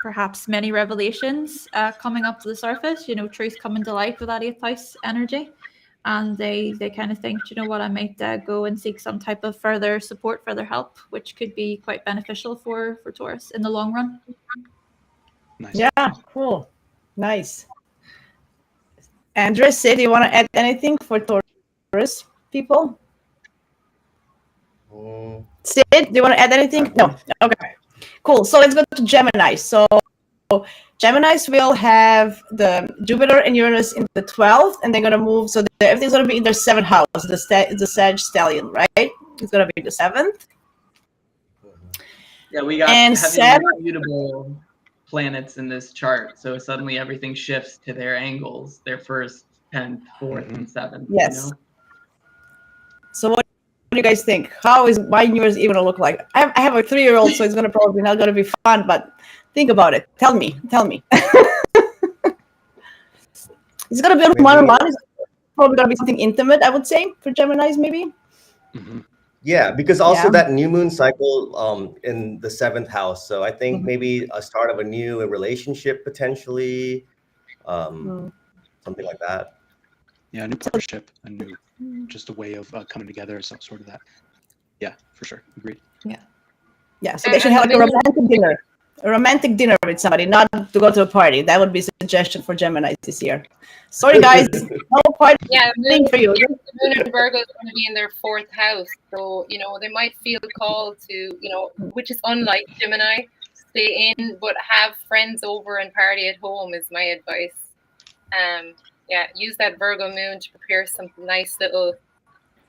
perhaps many revelations coming up to the surface, you know, truth coming to light with that 8th house energy. And they kind of think, you know what, I might go and seek some type of further support, further help, which could be quite beneficial for Taurus in the long run. Nice. Yeah, cool. Nice. Andres, do you want to add anything for Taurus people? Sid, do you want to add anything? No. Okay. Cool. So let's go to Gemini. So Geminis will have the Jupiter and Uranus in the 12th, and they're going to move. So everything's going to be in their 7th house, the Sag Stallion, right? It's going to be the 7th. Yeah, we got And heavy Saturn- mutable planets in this chart, so suddenly everything shifts to their angles, their 1st, 10th, 4th, and 7th. Yes. You know? So what do you guys think? How is my New Year's Eve going to look like? I have a 3-year-old, so it's going to probably not going to be fun, but think about it. Tell me. It's going to be on one-on-one. It's probably going to be something intimate, I would say, for Geminis, maybe. Yeah, because also that new moon cycle in the 7th house. So I think maybe a start of a new relationship potentially, something like that. Yeah, a new partnership, just a way of coming together, some sort of that. Yeah, for sure. Agreed. Yeah, so they should have like a romantic dinner with somebody, not to go to a party. That would be a suggestion for Gemini this year. Sorry, guys, no party for you. The moon in Virgo is going to be in their 4th house, so you know they might feel called to, you know, which is unlike Gemini, stay in but have friends over and party at home is my advice. Yeah, use that Virgo moon to prepare some nice little,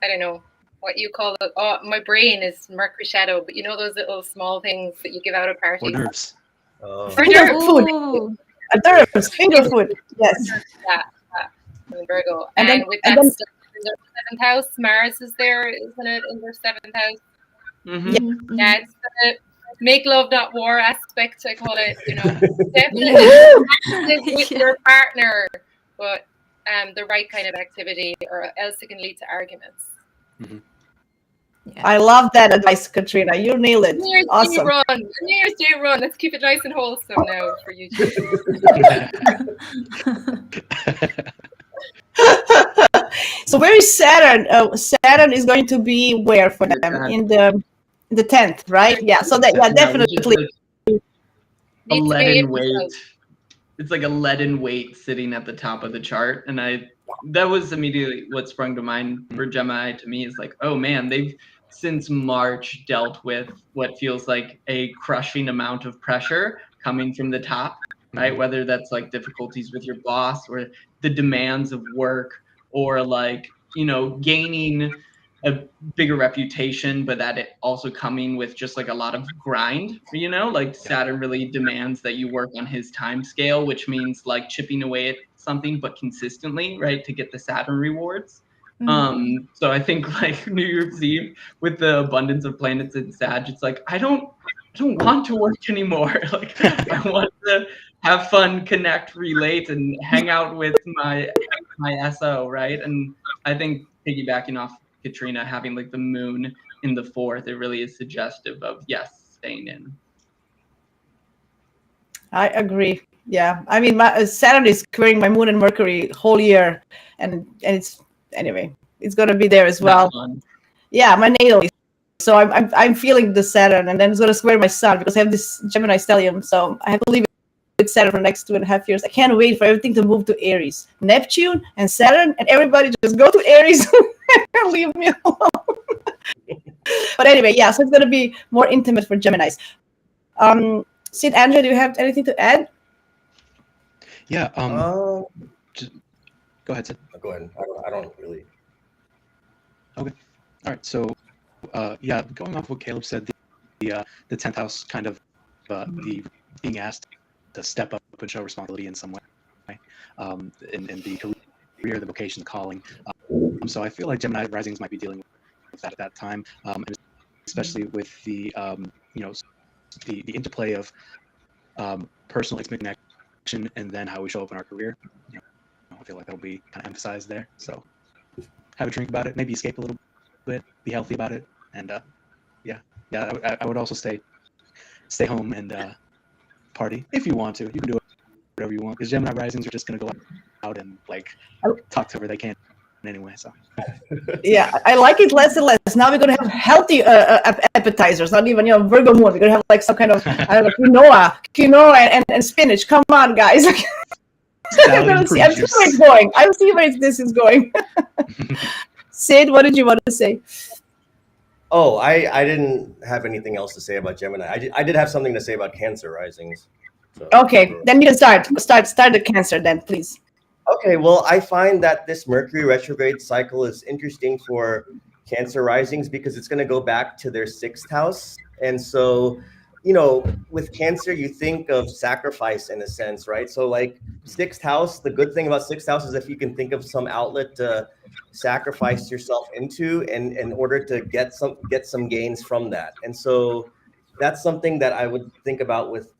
I don't know what you call it. Oh, my brain is Mercury shadow, but you know those little small things that you give out at parties. Hors d'oeuvres. Finger food. Hors d'oeuvres, finger food. Yes. In Virgo, and then with that stuff in their 7th house, Mars is there, isn't it? In their 7th house. Yeah, it's the make love not war aspect. I call it. You know, definitely with your partner, but the right kind of activity, or else it can lead to arguments. I love that advice, Katrina. You nailed it. New Year's Awesome. New Year's Day run. Let's keep it nice and wholesome now for you two. So where is Saturn? Saturn is going to be where for them? In the 10th, right? Yeah. So that definitely. A leaden weight. It's like a leaden weight sitting at the top of the chart, and that was immediately what sprung to mind for Gemini to me is like, oh man, they've since March dealt with what feels like a crushing amount of pressure coming from the top, right? Whether that's like difficulties with your boss or the demands of work, or like, you know, gaining a bigger reputation, but that it also coming with just like a lot of grind, you know, like Saturn really demands that you work on his time scale, which means like chipping away at something, but consistently, right, to get the Saturn rewards. So I think like New Year's Eve with the abundance of planets in Sag, it's like, I don't want to work anymore. Like I want to have fun, connect, relate, and hang out with my SO, right? And I think piggybacking off Katrina, having like the moon in the 4th, it really is suggestive of staying in. I agree. Yeah, I mean, Saturn is squaring my moon and Mercury whole year, and it's anyway, it's gonna be there as well. Yeah, my natal. So I'm feeling the Saturn, and then it's gonna square my Sun because I have this Gemini stellium. So I have to leave it with Saturn for the next 2.5 years. I can't wait for everything to move to Aries, Neptune and Saturn, and everybody just go to Aries and leave me alone. But anyway, yeah. So it's gonna be more intimate for Geminis. Sid, Andrea, do you have anything to add? Yeah. Just go ahead, Sid. Go ahead. I don't really. Okay. All right. So yeah, going off what Caleb said, the 10th house kind of the being asked to step up and show responsibility in some way, in the career, the vocation, the calling. So I feel like Gemini risings might be dealing with that at that time, and especially with the the interplay of personal intimate connection and then how we show up in our career. I feel like that'll be kind of emphasized there. So have a drink about it, maybe escape a little bit, be healthy about it, and I would also stay home and party if you want to. You can do whatever you want, because Gemini risings are just gonna go out and like talk to whoever they can anyway. So yeah, I like it less and less. Now we're gonna have healthy appetizers, not even Virgo moon. We're gonna have like some kind of quinoa and spinach. Come on, guys. I'm gonna see. I'm seeing where it's going. I'll see where this is going. Sid, what did you want to say? Oh, I didn't have anything else to say about Gemini. I did have something to say about Cancer risings. So, okay, then you can start the Cancer then, please. Okay, well, I find that this Mercury retrograde cycle is interesting for Cancer risings because it's going to go back to their 6th house. And so, with Cancer, you think of sacrifice in a sense, right? So like 6th house, the good thing about 6th house is if you can think of some outlet to sacrifice yourself into and in order to get some gains from that. And so that's something that I would think about with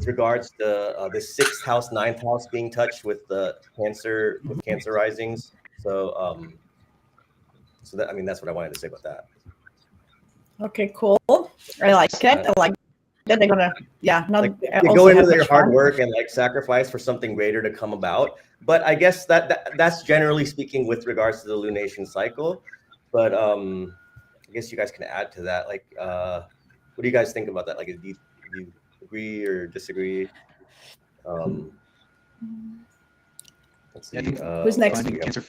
regards to the 6th house, 9th house being touched with the Cancer risings. So that's what I wanted to say about that. Okay, cool. I like it. I like that they're gonna go into their hard work and like sacrifice for something greater to come about. But I guess that's generally speaking with regards to the lunation cycle. But I guess you guys can add to that. Like, what do you guys think about that? Like, do you agree or disagree? Let's see. Who's next?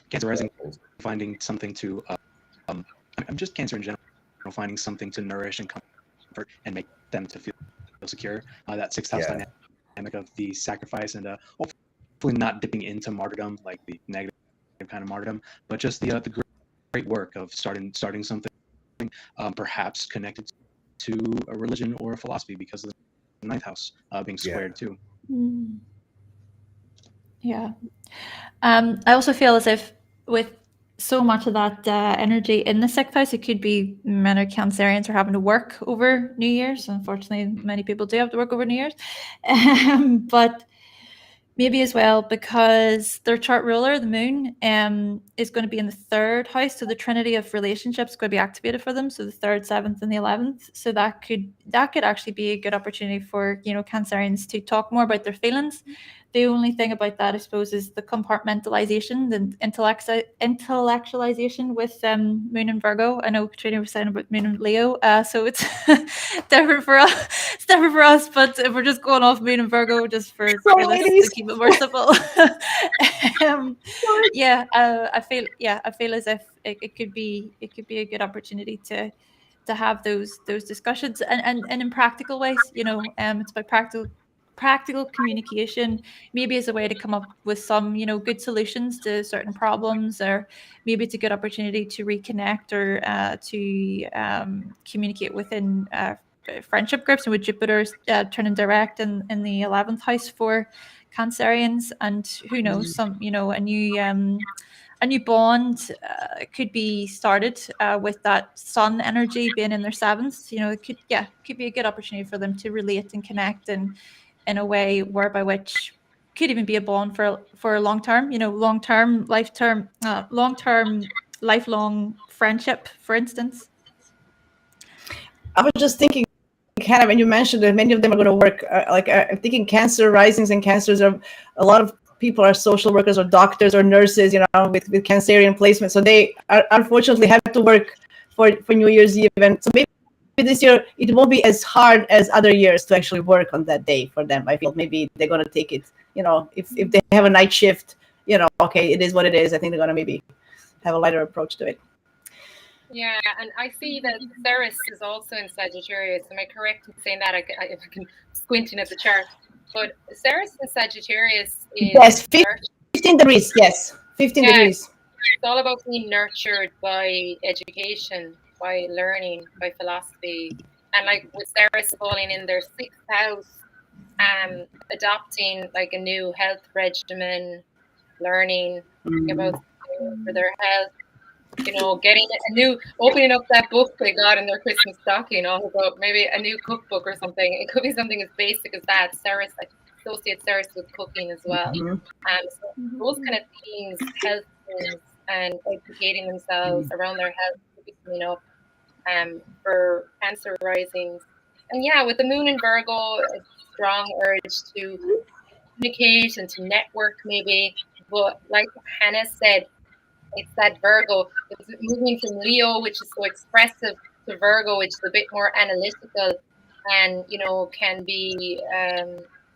Cancer rising, finding something to. I'm just Cancer in general, finding something to nourish and comfort and make them to feel secure. That 6th house dynamic of the sacrifice and hopefully not dipping into martyrdom, like the negative kind of martyrdom, but just the great work of starting something, perhaps connected to a religion or a philosophy because of the 9th house being squared too. Yeah. I also feel as if with so much of that energy in the 6th house, it could be many Cancerians are having to work over New Year's. Unfortunately, many people do have to work over New Year's. But maybe as well because their chart ruler, the moon, is going to be in the 3rd house. So the trinity of relationships is going to be activated for them. So the 3rd, 7th, and the 11th. So that could actually be a good opportunity for Cancerians to talk more about their feelings. The only thing about that, I suppose, is the compartmentalization, the intellectualization with Moon and Virgo. I know Catriona was saying about Moon and Leo, so it's different for us. It's different for us, but if we're just going off Moon and Virgo, just for this, to keep it more simple. I feel as if it could be a good opportunity to have those discussions and in practical ways. It's about practical communication, maybe as a way to come up with some good solutions to certain problems, or maybe it's a good opportunity to reconnect or to communicate within friendship groups, and with Jupiter turning direct in the 11th house for Cancerians, and who knows, some a new bond could be started with that Sun energy being in their 7th. It could be a good opportunity for them to relate and connect and in a way whereby which could even be a bond for a long-term, lifelong friendship, for instance. I was just thinking, Hannah, when you mentioned that many of them are going to work, I'm thinking Cancer risings and Cancers are a lot of people are social workers or doctors or nurses, with Cancerian placement. So they unfortunately have to work for New Year's Eve. And so maybe this year it won't be as hard as other years to actually work on that day for them. I feel maybe they're going to take it, if they have a night shift, okay, it is what it is. I think they're going to maybe have a lighter approach to it. Yeah, and I see that Ceres is also in Sagittarius. Am I correct in saying that? I can squinting at the chart. But Ceres in Sagittarius is... Yes, 15 degrees, yes. 15 degrees. it's all about being nurtured by education, by learning, by philosophy. And like with Ceres falling in their 6th house, adopting like a new health regimen, learning about for their health, getting a new, opening up that book they got in their Christmas stocking, all about maybe a new cookbook or something. It could be something as basic as that. Ceres, I associate Ceres with cooking as well. So those kind of themes, health themes, and educating themselves around their health could be coming up for Cancer risings. And yeah, with the moon in Virgo, a strong urge to communicate and to network maybe. But like Hannah said, it's that Virgo. It's moving from Leo, which is so expressive, to Virgo, which is a bit more analytical and, can be,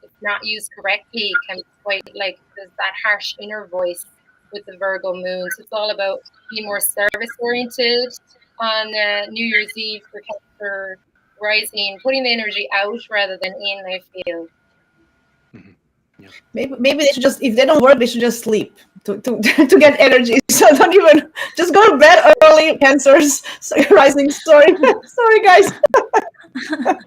if not used correctly, can be quite like there's that harsh inner voice with the Virgo moon. So it's all about being more service oriented on New Year's Eve for Cancer rising, putting the energy out rather than in, I feel. Yeah. Maybe they should just, if they don't work, they should just sleep to get energy. So don't even, just go to bed early, Cancers. So rising, sorry guys. To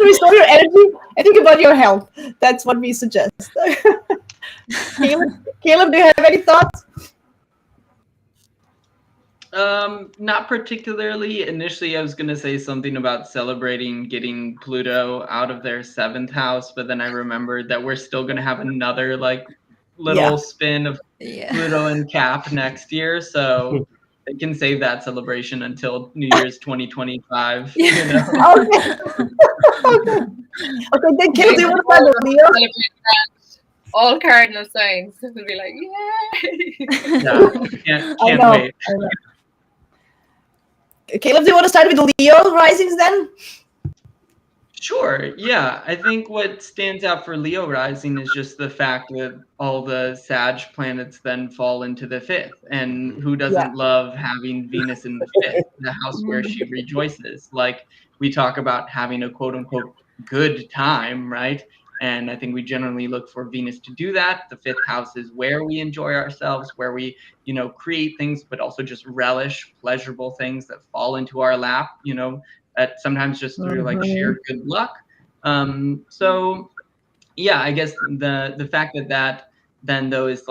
restore your energy and think about your health. That's what we suggest. Caleb, do you have any thoughts? Not particularly. Initially, I was going to say something about celebrating getting Pluto out of their 7th house, but then I remembered that we're still going to have another little spin of Pluto and Cap next year, so they can save that celebration until New Year's 2025. Okay. Okay, then Caleb, do you want to find a Leo? All cardinal signs will be like, yay! Yeah, can't wait. I know. Caleb, do you want to start with Leo risings then? Sure. Yeah. I think what stands out for Leo rising is just the fact that all the Sag planets then fall into the 5th. And who doesn't love having Venus in the 5th, the house where she rejoices? Like, we talk about having a quote unquote good time, right? And I think we generally look for Venus to do that. The 5th house is where we enjoy ourselves, where we, create things, but also just relish pleasurable things that fall into our lap, at sometimes just through sheer good luck. So yeah, I guess the fact that then though is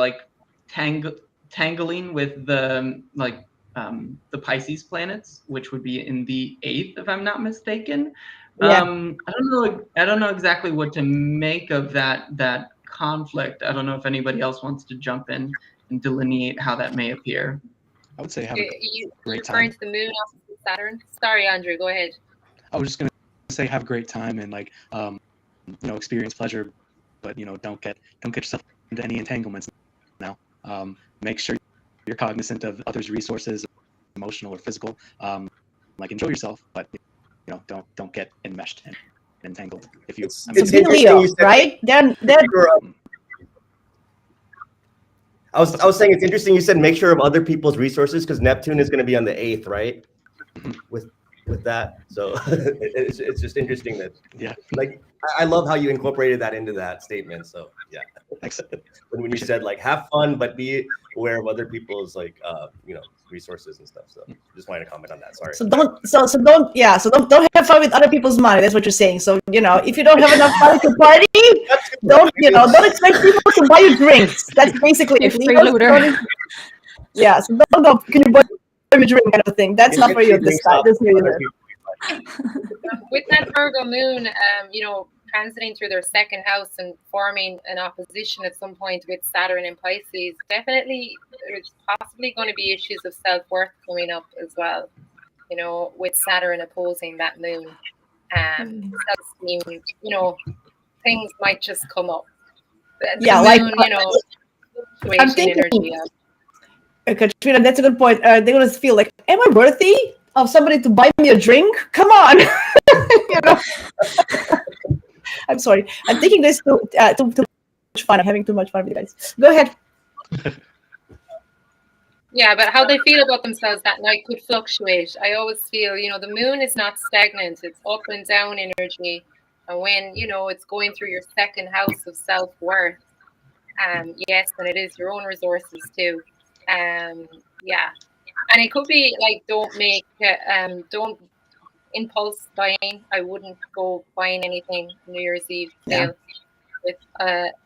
tangling with the Pisces planets, which would be in the 8th, if I'm not mistaken. I don't know exactly what to make of that conflict. I don't know if anybody else wants to jump in and delineate how that may appear. I would say have a great time. Referring to the moon opposite Saturn. Sorry, Andrew, go ahead. I was just gonna say have a great time and experience pleasure, but don't get yourself into any entanglements now. Make sure you're cognizant of others' resources, emotional or physical. Enjoy yourself, but don't get enmeshed and entangled. If you, it's Leo, right? Then I was saying it's interesting you said make sure of other people's resources because Neptune is going to be on the 8th, right? With that, so it's just interesting that I love how you incorporated that into that statement. So yeah, excellent. When you said have fun but be aware of other people's resources and stuff. So just wanted to comment on that. Sorry. So don't have fun with other people's money. That's what you're saying. So if you don't have enough money to party, don't expect people to buy you drinks. That's basically it. Yeah, so don't go. Can you buy me a drink kind of thing? That's not for you this time. This New Year. With that Virgo moon, transiting through their 2nd house and forming an opposition at some point with Saturn and Pisces, definitely there's possibly going to be issues of self-worth coming up as well, with Saturn opposing that moon. Self-esteem, things might just come up. The moon, I'm thinking, Catriona, that's a good point. They're going to feel like, am I worthy of somebody to buy me a drink? Come on. I'm sorry. I'm taking this too much fun. I'm having too much fun with you guys. Go ahead. Yeah, but how they feel about themselves that night could fluctuate. I always feel, the moon is not stagnant. It's up and down energy. And when, it's going through your 2nd house of self-worth, yes, and it is your own resources too. Yeah, and it could be like don't impulse buying. I wouldn't go buying anything New Year's Eve sale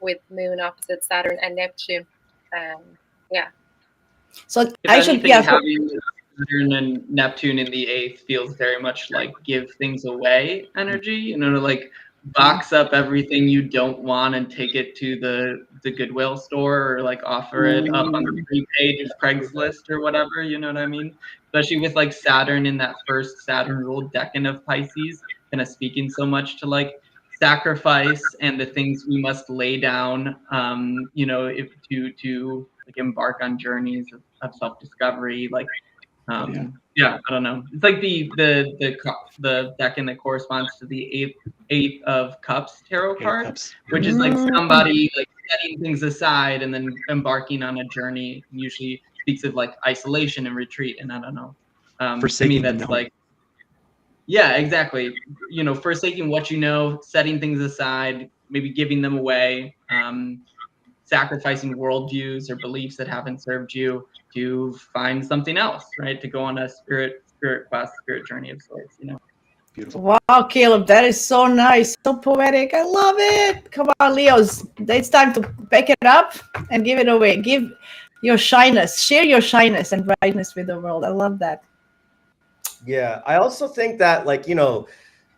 with Moon opposite Saturn and Neptune. Yeah. So If I should, anything, having Saturn and Neptune in the 8th feels very much like give things away energy, you know, to like box up everything you don't want and take it to the Goodwill store, or like offer it up on the free page of Craigslist or whatever, you know what I mean? Especially with like Saturn in that first Saturn ruled decan of Pisces, kind of speaking so much to like sacrifice and the things we must lay down, you know, if to like embark on journeys of self-discovery, like yeah, I don't know. It's like the decan that corresponds to the eight of cups tarot card, which is like somebody like setting things aside and then embarking on a journey. Usually speaks of like isolation and retreat, and I don't know. To me, that's like, yeah, exactly. You know, forsaking what you know, setting things aside, maybe giving them away, sacrificing worldviews or beliefs that haven't served you to find something else, right? To go on a spirit quest, spirit journey of sorts, you know. Beautiful. Wow, Caleb, that is so nice, so poetic. I love it. Come on, Leos. It's time to pack it up and give it away. Give your shyness, share your shyness and brightness with the world. I love that. Yeah, I also think that, like, you know,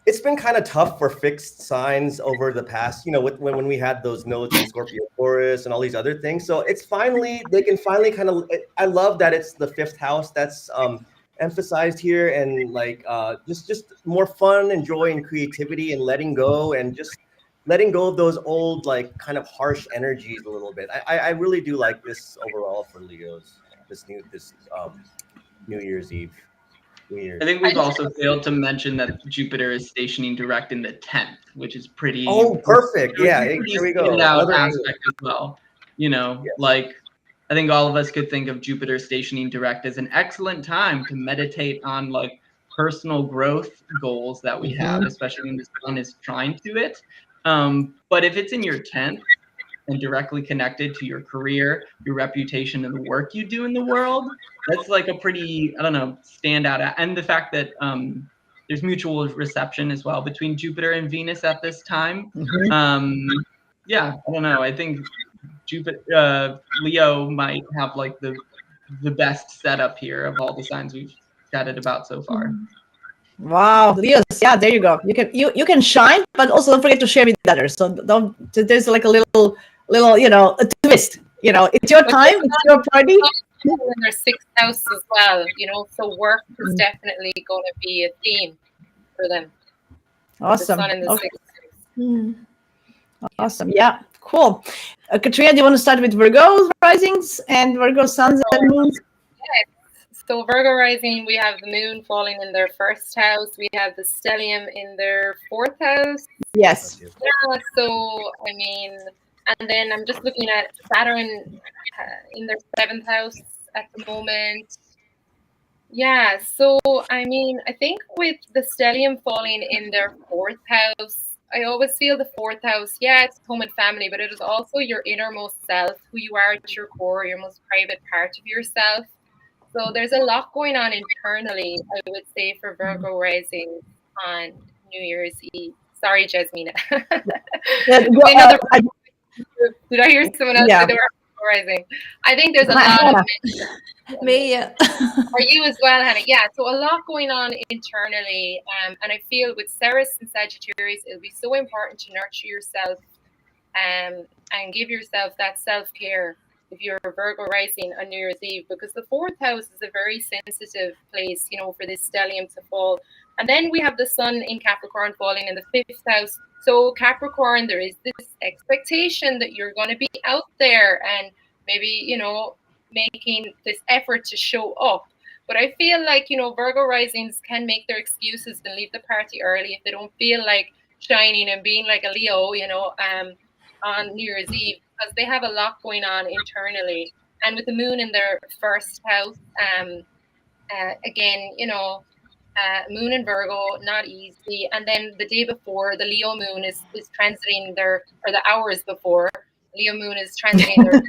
it's been kind of tough for fixed signs over the past, you know, when we had those nodes in Scorpio, Taurus, and all these other things. So it's finally, they can finally kind of, I love that it's the 5th house that's emphasized here, and like just more fun and joy and creativity and letting go, and just letting go of those old, like, kind of harsh energies a little bit. I really do like this overall for Leos, this New Year's Eve. Weird. I think we've also failed to mention that Jupiter is stationing direct in the 10th, which is pretty. Oh, perfect. Yeah, here we go. Another aspect as well. You know, like, I think all of us could think of Jupiter stationing direct as an excellent time to meditate on like personal growth goals that we have, especially when the sun is trying to it. But if it's in your 10th and directly connected to your career, your reputation, and the work you do in the world, that's like a pretty, I don't know, standout. And the fact that there's mutual reception as well between Jupiter and Venus at this time. Yeah, I don't know. I think Jupiter, Leo might have like the best setup here of all the signs we've chatted about so far. Wow, Leos, yeah, there you go. You can shine, but also don't forget to share with others. So there's like a little, you know, a twist. You know, it's your time, it's your party. In their 6th house as well, you know, so work is definitely going to be a theme for them. Awesome. The sun in the 6th house. Awesome. Yeah, cool. Catriona, do you want to start with Virgo risings and Virgo suns and moons? Yes. So Virgo rising, we have the moon falling in their 1st house. We have the stellium in their 4th house. Yes. Yeah, so, I mean, and then I'm just looking at Saturn in their 7th house at the moment. Yeah, so, I mean, I think with the stellium falling in their 4th house, I always feel the 4th house, yeah, it's home and family, but it is also your innermost self, who you are at your core, your most private part of yourself. So there's a lot going on internally, I would say, for Virgo rising on New Year's Eve. Sorry, Jasmina. Did I hear someone else say they were rising? I think there's a lot of me. Yeah. Are you as well, Hannah? Yeah, so a lot going on internally. And I feel with Ceres and Sagittarius, it'll be so important to nurture yourself and give yourself that self-care if you're a Virgo rising on New Year's Eve, because the 4th house is a very sensitive place, you know, for this stellium to fall. And then we have the sun in Capricorn falling in the 5th house. So Capricorn, there is this expectation that you're going to be out there and maybe, you know, making this effort to show up. But I feel like, you know, Virgo risings can make their excuses and leave the party early if they don't feel like shining and being like a Leo, you know, on New Year's Eve, because they have a lot going on internally. And with the moon in their 1st house, again, you know, moon in Virgo, not easy. And then the day before, the Leo moon is transiting the hours before, Leo moon is transiting their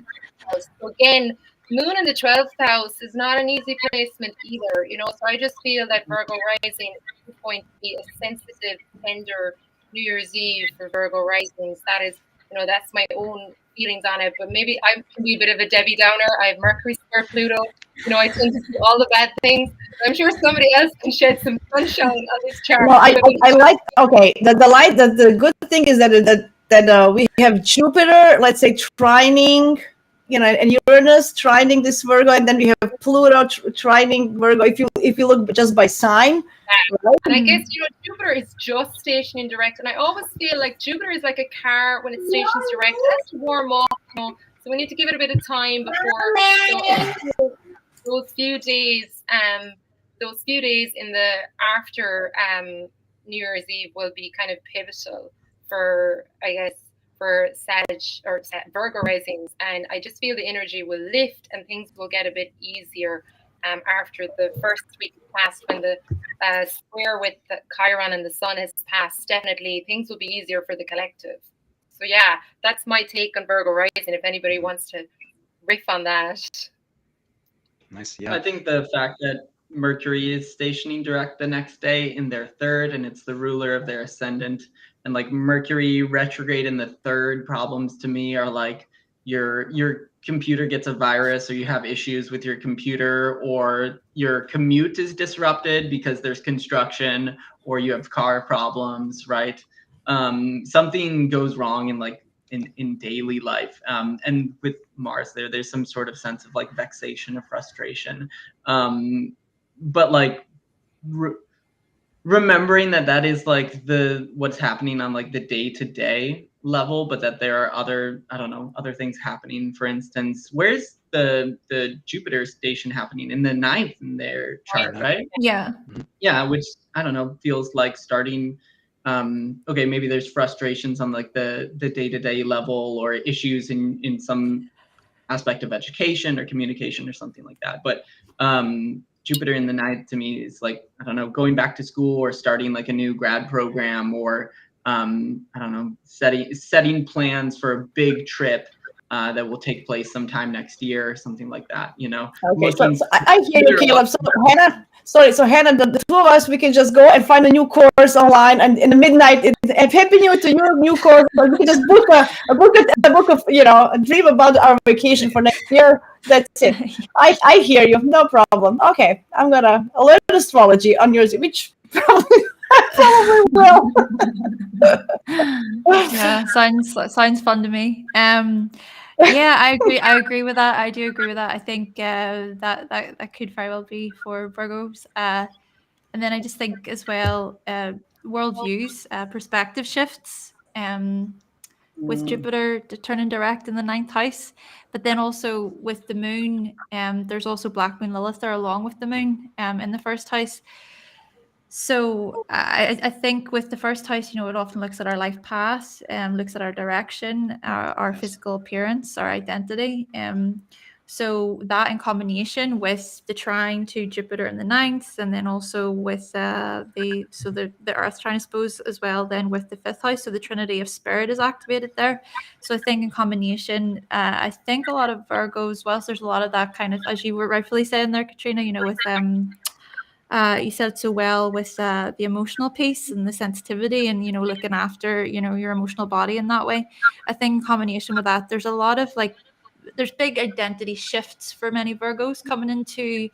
house. So again, Moon in the 12th house is not an easy placement either, you know. So I just feel that Virgo rising is going to be a sensitive, tender New Year's Eve for Virgo risings. That is, you know, that's my own feelings on it. But maybe I can be a bit of a Debbie Downer. I have Mercury square Pluto. You know, I tend to see all the bad things. I'm sure somebody else can shed some sunshine on this chart. Well, I like, okay, the good thing is that we have Jupiter, let's say, trining, you know, and Uranus trining this Virgo, and then we have Pluto trining Virgo. If you look just by sign, right? And I guess, you know, Jupiter is just stationing direct, and I always feel like Jupiter is like a car when it stations direct. It has to warm up, you know, so we need to give it a bit of time before, you know, those few days in the after New Year's Eve will be kind of pivotal for, I guess, for Virgo risings, and I just feel the energy will lift and things will get a bit easier after the first week passed, when the square with the Chiron and the Sun has passed. Definitely things will be easier for the collective. So yeah, that's my take on Virgo rising, if anybody wants to riff on that. Nice. Yeah. I think the fact that Mercury is stationing direct the next day in their third, and it's the ruler of their ascendant, and like Mercury retrograde in the third problems to me are like your computer gets a virus, or you have issues with your computer, or your commute is disrupted because there's construction, or you have car problems, right? Something goes wrong in daily life, and with Mars there's some sort of sense of like vexation or frustration, but like remembering that is like what's happening on like the day-to-day level, but that there are other things happening. For instance, where's the Jupiter station happening? In the 9th in their chart, right? Yeah. Yeah, which I don't know, feels like starting. Okay, maybe there's frustrations on like the day-to-day level, or issues in some aspect of education or communication or something like that. But Jupiter in the 9th to me is like, I don't know, going back to school or starting like a new grad program, or I don't know, setting plans for a big trip that will take place sometime next year or something like that, you know. Okay, so I hear you, Caleb. So Hannah, the two of us, we can just go and find a new course online, and in the midnight, and happy new to your new course. But we can just book a you know, a dream about our vacation for next year. That's it. I hear you, no problem. Okay, I'm gonna learn astrology on yours, which probably will. Yeah, sounds fun to me. Yeah, I agree with that. I do agree with that. I think that could very well be for Virgos. And then I just think as well, worldviews, perspective shifts. With Jupiter turning direct in the 9th house, but then also with the moon, there's also Black Moon Lilith there along with the moon in the 1st house. So I think with the 1st house, you know, it often looks at our life path, looks at our direction, our physical appearance, our identity. So that in combination with the trine to Jupiter in the 9th, and then also with the Earth trine, I suppose, as well, then with the 5th house, so the Trinity of Spirit is activated there. So I think in combination, I think a lot of Virgos, whilst there's a lot of that kind of, as you were rightfully saying there, Catriona, you know, with you said it so well with the emotional piece and the sensitivity, and, you know, looking after, you know, your emotional body in that way. I think in combination with that, there's a lot of like, there's big identity shifts for many Virgos coming into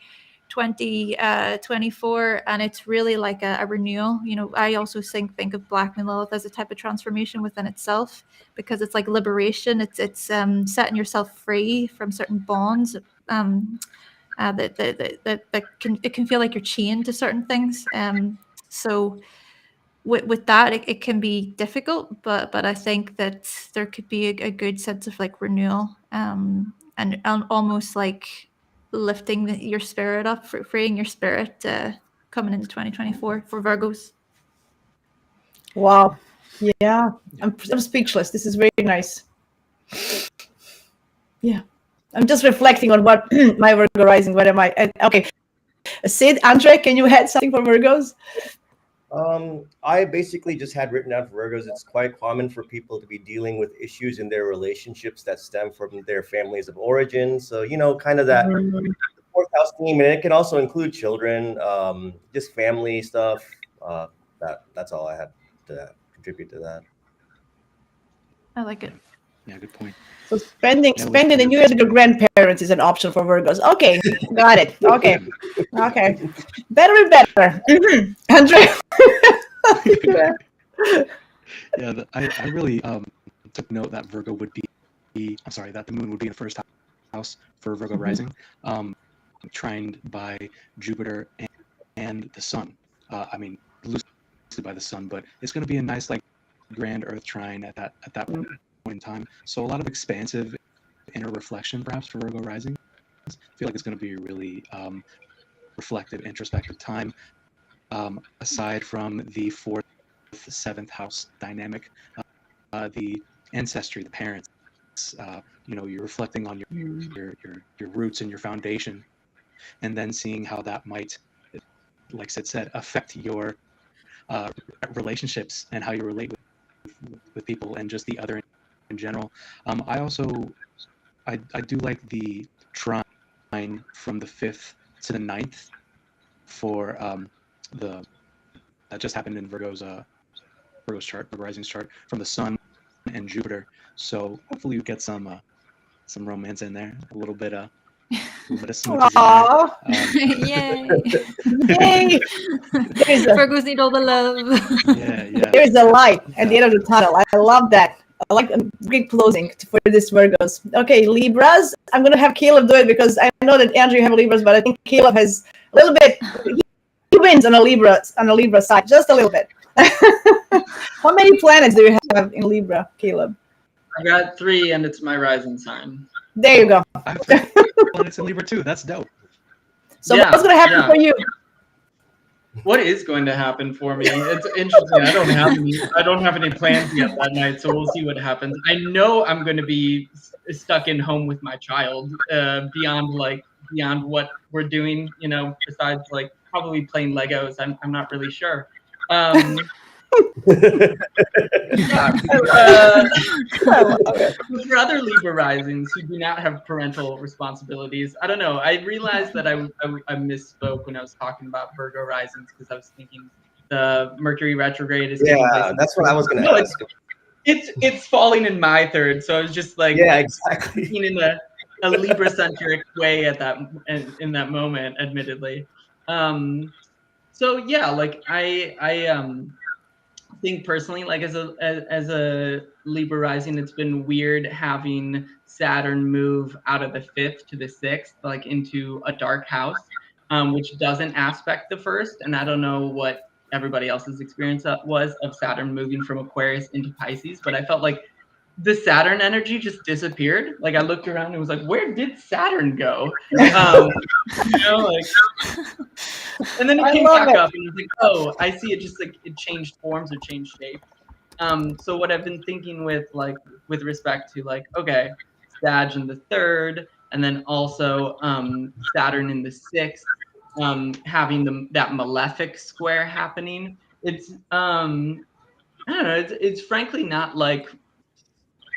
2024, and it's really like a renewal. You know, I also think of Black Moon Lilith as a type of transformation within itself, because it's like liberation. It's setting yourself free from certain bonds. That can feel like you're chained to certain things. So with that, it can be difficult, but I think that there could be a good sense of like renewal, and almost like lifting your spirit up, freeing your spirit coming into 2024 for Virgos. Wow. Yeah. I'm speechless. This is very nice. Yeah. I'm just reflecting on what my Virgo rising, what am I? Okay. Sid, Andre, can you add something for Virgos? I basically just had written down for Virgos. It's quite common for people to be dealing with issues in their relationships that stem from their families of origin. So, you know, kind of that fourth house theme, and it can also include children, just family stuff. That's all I had to contribute to that. I like it. Yeah, good point. So spending the New Year's with your grandparents is an option for Virgos. Okay, got it. Okay, better and better. Andre. Yeah, I really took note that Virgo would be. I'm sorry, that the moon would be in the first house for Virgo rising, trined by Jupiter and the Sun. I mean, loosely by the Sun, but it's going to be a nice like grand Earth trine at that point in time. So a lot of expansive inner reflection, perhaps, for Virgo rising. I feel like it's going to be a really reflective, introspective time. Aside from the 4th, 7th house dynamic, the ancestry, the parents, you know, you're reflecting on your roots and your foundation, and then seeing how that might, like Sid said, affect your relationships and how you relate with people and just the other in general. I do like the trine from the 5th to the 9th for that just happened in Virgo's chart, the rising chart, from the Sun and Jupiter. So hopefully you get some romance in there, a little bit of smooches in there. Yay! Yay! Virgos need all the love. Yeah. There's a light at the end of the tunnel. I love that. I like a great closing for this Virgos. Okay, Libras. I'm going to have Caleb do it because I know that Andrew have Libras, but I think Caleb has a little bit. He wins on a Libra side, just a little bit. How many planets do you have in Libra, Caleb? I got 3, and it's my rising sign. There you go. I have 3 planets in Libra too. That's dope. So what's going to happen for you? What is going to happen for me? It's interesting. I don't have any plans yet that night, so we'll see what happens. I know I'm going to be stuck in home with my child beyond what we're doing. You know, besides like probably playing Legos. I'm not really sure. For other Libra risings who do not have parental responsibilities, I don't know. I realized that I misspoke when I was talking about Virgo risings because I was thinking the Mercury retrograde is. Yeah, that's what I was going to ask. It's falling in my 3rd, so I was just like, yeah, exactly, thinking in a Libra centric way at that in that moment, admittedly. So yeah, like I think personally, like as a Libra rising, it's been weird having Saturn move out of the 5th to the 6th, like into a dark house, which doesn't aspect the 1st. And I don't know what everybody else's experience was of Saturn moving from Aquarius into Pisces, but I felt like the Saturn energy just disappeared. Like I looked around and it was like, where did Saturn go? You know, like, and then it came back up and it was like, oh, I see. It just like it changed forms or changed shape. So what I've been thinking with respect to like, okay, Sag in the 3rd, and then also Saturn in the 6th, having that malefic square happening. It's I don't know. It's frankly not like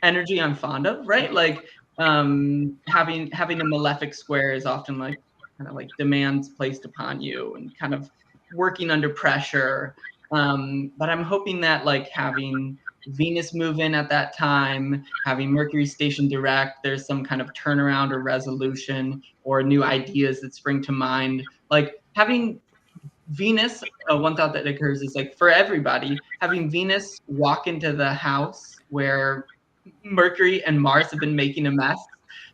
energy I'm fond of, right? Like having a malefic square is often like kind of like demands placed upon you and kind of working under pressure. But I'm hoping that like having Venus move in at that time, having Mercury station direct, there's some kind of turnaround or resolution or new ideas that spring to mind. Like having Venus, one thought that occurs is like for everybody, having Venus walk into the house where Mercury and Mars have been making a mess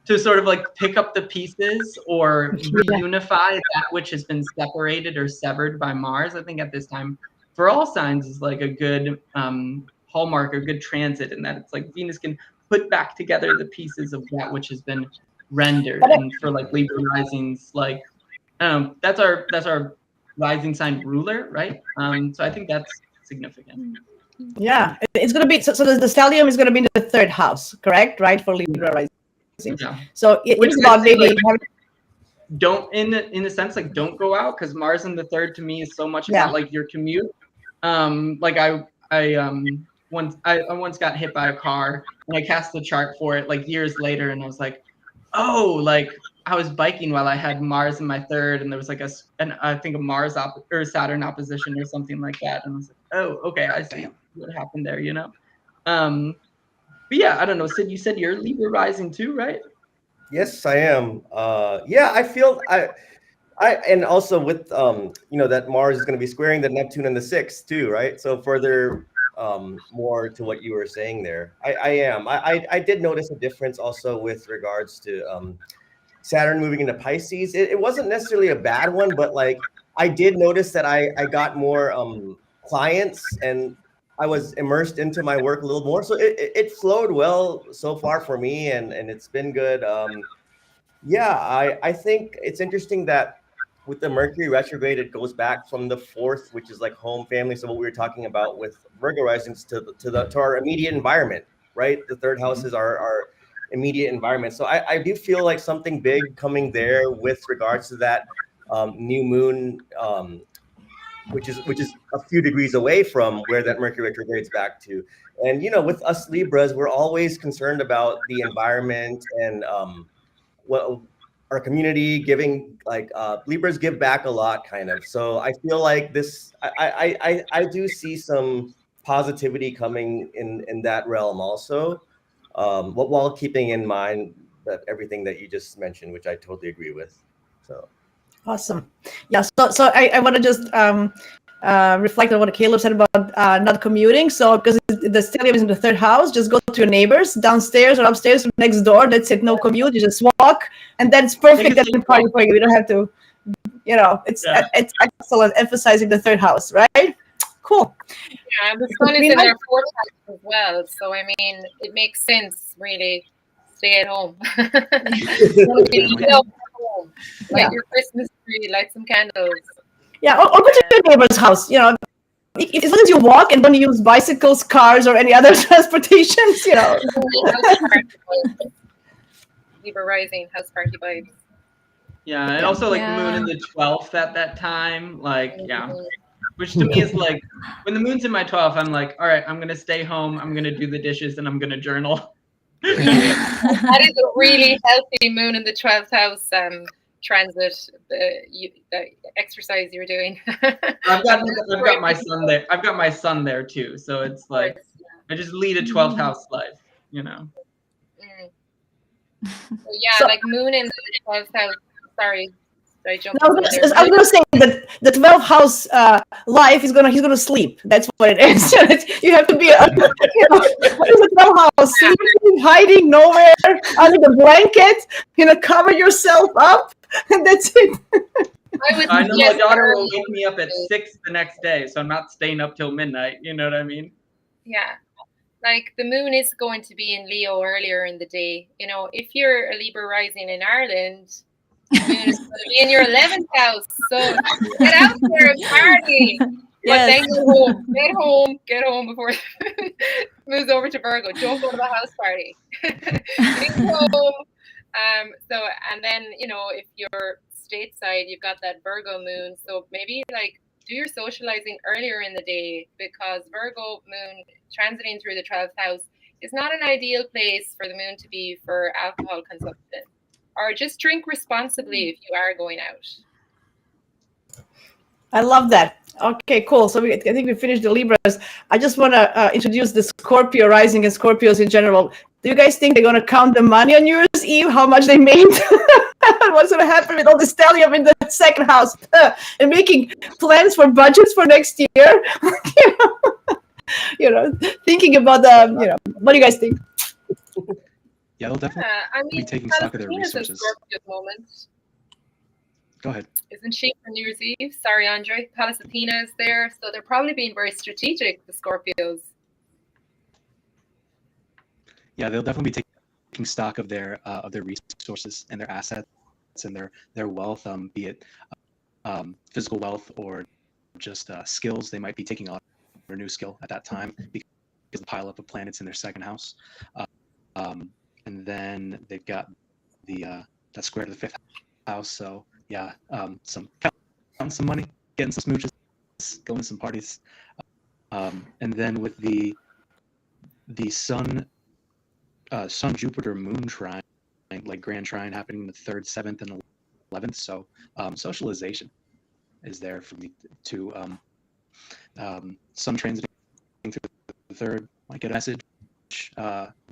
to sort of like pick up the pieces or reunify that which has been separated or severed by Mars. I think at this time for all signs is like a good hallmark or good transit in that it's like Venus can put back together the pieces of that which has been rendered. And for like Libra risings, like that's our rising sign ruler, right? So I think that's significant. Yeah, it's going to be, so the stellium is going to be in the 3rd house, correct? Right, for Libra rising. Yeah. So it's about maybe like, don't in the sense like don't go out because Mars in the 3rd to me is so much about like your commute. Like I once got hit by a car, and I cast the chart for it like years later, and I was like, oh, like I was biking while I had Mars in my third, and there was like I think a Mars or Saturn opposition or something like that, and I was like, oh, okay, I see what happened there, you know. But yeah, I don't know. Sid, you said you're Libra rising too, right? Yes, I am. Yeah, I feel I and also with that Mars is going to be squaring the Neptune and the sixth too, right? So further more to what you were saying there. I did notice a difference also with regards to Saturn moving into Pisces. It wasn't necessarily a bad one, but like I did notice that I got more clients and I was immersed into my work a little more. So it flowed well so far for me, and it's been good. Yeah, I think it's interesting that with the Mercury retrograde, it goes back from the fourth, which is like home, family. So what we were talking about with Virgo risings to our immediate environment, right? The third house is our immediate environment. So I do feel like something big coming there with regards to that new moon, which is a few degrees away from where that Mercury retrogrades back to. And with us Libras, we're always concerned about the environment and well, our community giving, like Libras give back a lot, kind of. So I feel like this, I do see some positivity coming in that realm also, while keeping in mind that everything that you just mentioned, which I totally agree with. So Awesome. Yeah. So I want to just reflect on what Caleb said about not commuting. So because the stellium is in the third house, just go to your neighbors downstairs or upstairs next door. That's it. No commute. You just walk, and that's perfect. That's party for you. You don't have to. It's excellent. Emphasizing the third house, right? Cool. Yeah, the sun is in their fourth house as well. So I mean, it makes sense, really. Stay at home. Light your Christmas tree, light some candles. Yeah, or go to your neighbor's house. As long as you walk and don't use bicycles, cars, or any other transportations. Libra rising, house party vibes. Yeah, and also like moon in the 12th at that time, like which to me is like when the moon's in my 12th, I'm like, all right, I'm gonna stay home, I'm gonna do the dishes, and I'm gonna journal. That is a really healthy moon in the 12th house transit. The exercise you're doing. I've got my son there. I've got my son there too, so it's like I just lead a 12th house life, So, like moon in the 12th house. Sorry. I was gonna say that the 12th house life he's gonna sleep. That's what it is. You have to be the 12th house, sleeping, hiding nowhere under the blanket. Cover yourself up, and that's it. I know my daughter will wake me up at 6 the next day, so I'm not staying up till midnight. You know what I mean? Yeah. Like the moon is going to be in Leo earlier in the day. If you're a Libra rising in Ireland, the moon is going to be in your 11th house. So get out there and party. But then get home before it moves over to Virgo. Don't go to the house party. Get home. And then, if you're stateside, you've got that Virgo moon. So maybe like do your socializing earlier in the day, because Virgo moon transiting through the 12th house is not an ideal place for the moon to be for alcohol consumption. Or just drink responsibly if you are going out. I love that. Okay, cool. So I think we finished the Libras. I just want to introduce the Scorpio rising and Scorpios in general. Do you guys think they're going to count the money on New Year's Eve, how much they made? What's going to happen with all the stellium in the second house? And making plans for budgets for next year? Thinking about what do you guys think? Yeah, they'll definitely be taking stock of their resources. Moment. Go ahead. Isn't she for New Year's Eve? Sorry, Andre. Pallas Athena is there, so they're probably being very strategic, the Scorpios. Yeah, they'll definitely be taking stock of their resources and their assets and their wealth, be it physical wealth or just skills. They might be taking on a new skill at that time because of the pile up of planets in their second house. And then they've got that square to the fifth house. So yeah, counting some money, getting some smooches, going to some parties. And then with the Sun Jupiter Moon trine, like grand trine happening the 3rd, 7th, and 11th. So socialization is there for me to Sun transiting through the 3rd, might get a message,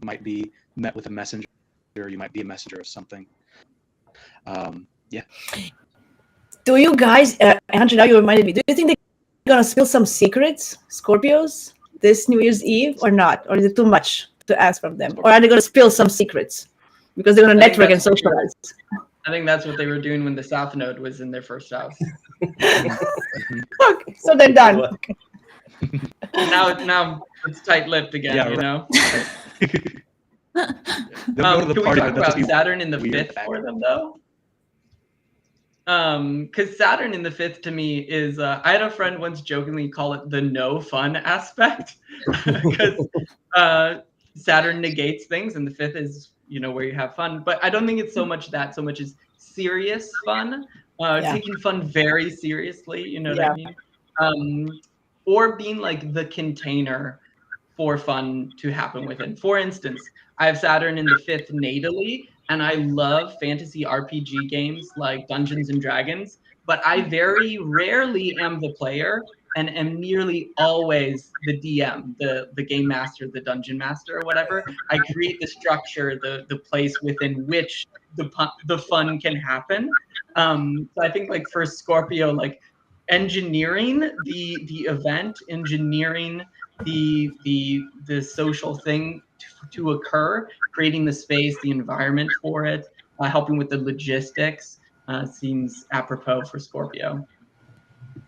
might be met with a messenger, or you might be a messenger of something. Yeah. Do you guys, Andrew, now you reminded me, do you think they're going to spill some secrets, Scorpios, this New Year's Eve or not? Or is it too much to ask from them? Or are they going to spill some secrets? Because they're going to network and socialize. I think that's what they were doing when the South Node was in their first house. Okay, so they're done. Okay. Now it's tight-lipped again, yeah, you know? Can we talk about Saturn in the 5th for them, though? Because Saturn in the 5th to me is, I had a friend once jokingly call it the no fun aspect, because Saturn negates things, and the 5th is, where you have fun. But I don't think it's so much that, so much as serious fun, taking fun very seriously, you know what I mean? Or being like the container for fun to happen within. For instance, I have Saturn in the 5th natally, and I love fantasy RPG games like Dungeons and Dragons, but I very rarely am the player and am nearly always the DM, the game master, the dungeon master, or whatever. I create the structure, the place within which the fun can happen. So I think like for Scorpio, like engineering the event, engineering the social thing to occur, creating the space, the environment for it, helping with the logistics, seems apropos for Scorpio.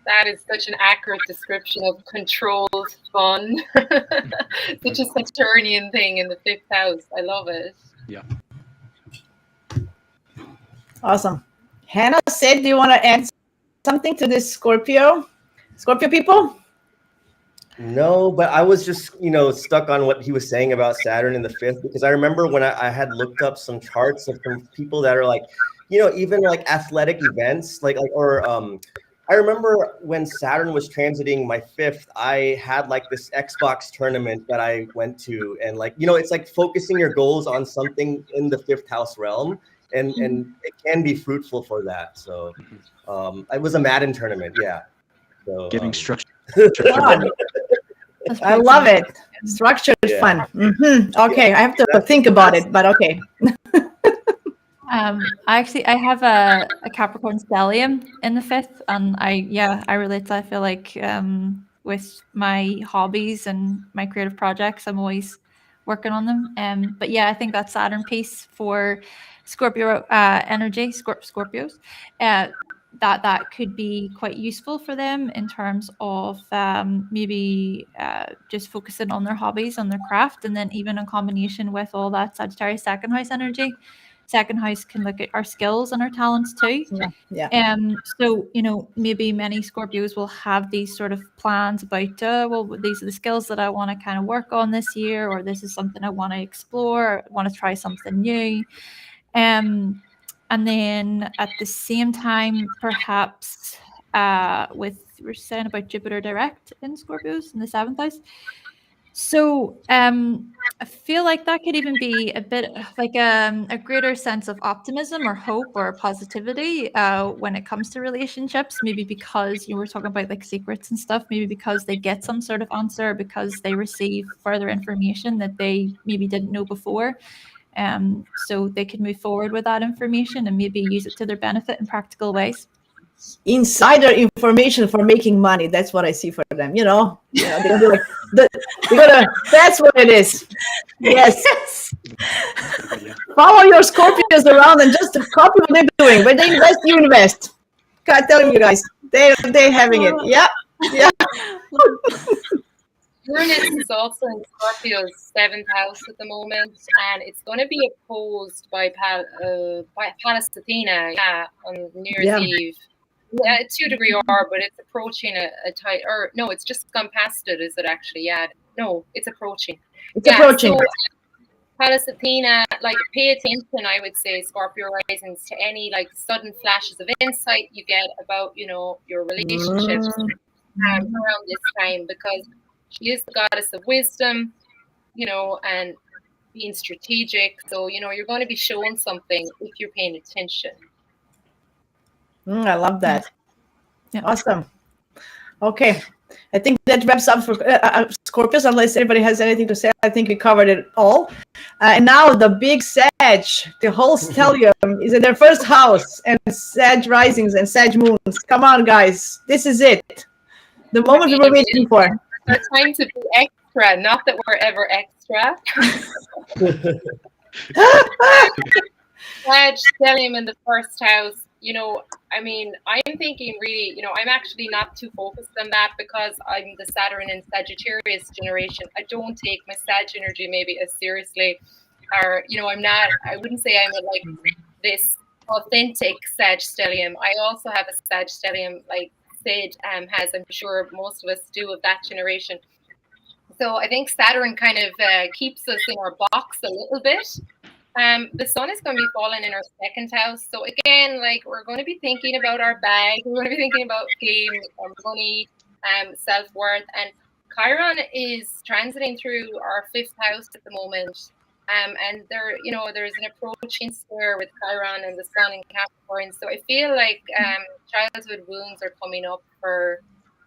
That is such an accurate description of controlled fun. Such a Saturnian thing in the 5th house. I love it. Yeah. Awesome. Hannah said, do you want to add something to this Scorpio people? No, but I was just, stuck on what he was saying about Saturn in the 5th, because I remember when I had looked up some charts of some people that are like, even like athletic events, I remember when Saturn was transiting my 5th, I had like this Xbox tournament that I went to, and it's like focusing your goals on something in the 5th house realm, and it can be fruitful for that. So it was a Madden tournament, yeah. So, giving structure. I love it. Structured fun. Mm-hmm. Okay, I have to think about it, but okay. I have a Capricorn stellium in the 5th, and I relate to that. I feel like with my hobbies and my creative projects, I'm always working on them. But yeah, I think that Saturn piece for Scorpio energy, Scorpios, that could be quite useful for them in terms of maybe just focusing on their hobbies, on their craft, and then even in combination with all that Sagittarius 2nd house energy. 2nd house can look at our skills and our talents too. Yeah. So, maybe many Scorpios will have these sort of plans about, these are the skills that I want to kind of work on this year, or this is something I want to explore, want to try something new. And then at the same time, perhaps we're saying about Jupiter direct in Scorpios in the 7th house. So I feel like that could even be a bit like a greater sense of optimism or hope or positivity when it comes to relationships, maybe because you were talking about like secrets and stuff, maybe because they get some sort of answer, because they receive further information that they maybe didn't know before. So they can move forward with that information and maybe use it to their benefit in practical ways. Insider information for making money. That's what I see for them. They're gonna be like, that's what it is. Yes. Follow your Scorpios around and just copy what they're doing. When they invest, you invest. God, tell you guys, they're having it. Yeah. Uranus is also in Scorpio's 7th house at the moment, and it's going to be opposed by Pallas Athena on New Year's Eve. 2 degree R, but it's approaching a tight, or no, it's just gone past it. Is it actually? Yeah, no, it's approaching. It's approaching. So, Pallas Athena, pay attention, I would say, Scorpio risings, to any sudden flashes of insight you get about your relationships around this time, because She is the goddess of wisdom, you know, and being strategic. So, you know, you're going to be shown something if you're paying attention. I love that. Yeah. Awesome. Okay. I think that wraps up for Scorpius, unless anybody has anything to say. I think we covered it all. And now the big Sag, the whole stellium is in their first house, and Sag risings and Sag moons. Come on, guys. This is it. The moment we were waiting for. It's time to be extra. Not that we're ever extra. Sag stellium in the first house. You know, I mean, I'm thinking really, you know, I'm actually not too focused on that because I'm the Saturn and Sagittarius generation. I don't take my Sag energy maybe as seriously, or, you know, I wouldn't say I'm like this authentic Sag stellium. I also have a Sag stellium like Sid has, I'm sure most of us do, of that generation. So I think Saturn kind of keeps us in our box a little bit. The sun is going to be falling in our second house. So again, like, we're going to be thinking about our bag. We're going to be thinking about fame, our money, self-worth. And Chiron is transiting through our fifth house at the moment. And there, you know, there's an approaching square with Chiron and the sun in Capricorn. So I feel like childhood wounds are coming up for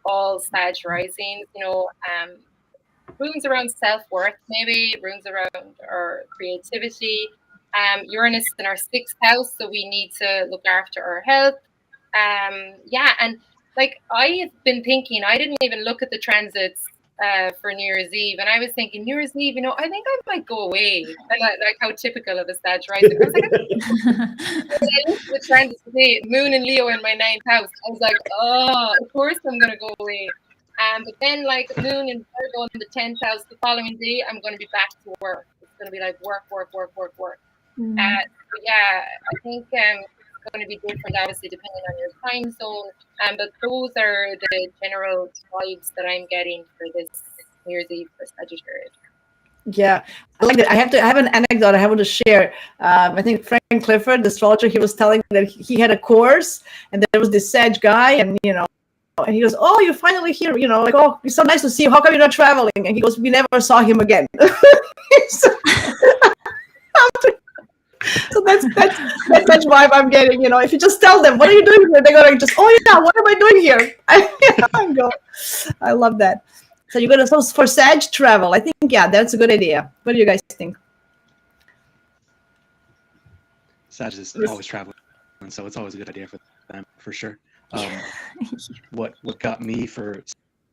all Sag risings, you know, wounds around self-worth, maybe wounds around our creativity. Uranus in our sixth house, so we need to look after our health. Yeah, and like, I have been thinking, I didn't even look at the transits for New Year's Eve, and I was thinking, New Year's Eve, you know, I think I might go away. And like how typical of a Sag rising. I was like, I looked at the transits today, Moon and Leo in my ninth house. I was like, oh, of course I'm gonna go away. But then, like, Moon and Virgo in the 10th house, the following day, I'm going to be back to work. It's going to be like work. So yeah, I think it's going to be different, obviously, depending on your time zone. But those are the general vibes that I'm getting for this New Year's Eve for Sagittarius. Yeah, I like that. I have an anecdote I want to share. I think Frank Clifford, the astrologer, he was telling that he had a course, and there was this Sag guy, and, you know, and he goes, oh, you're finally here, you know, like, oh, it's so nice to see you. How come you're not traveling? And he goes, we never saw him again. So that's much vibe I'm getting, you know. If you just tell them, what are you doing here? They're going to just, oh yeah, what am I doing here? I love that. So you're going to, for Sag travel, I think, yeah, that's a good idea. What do you guys think? Sag is always traveling, and so it's always a good idea for them, for sure. What got me for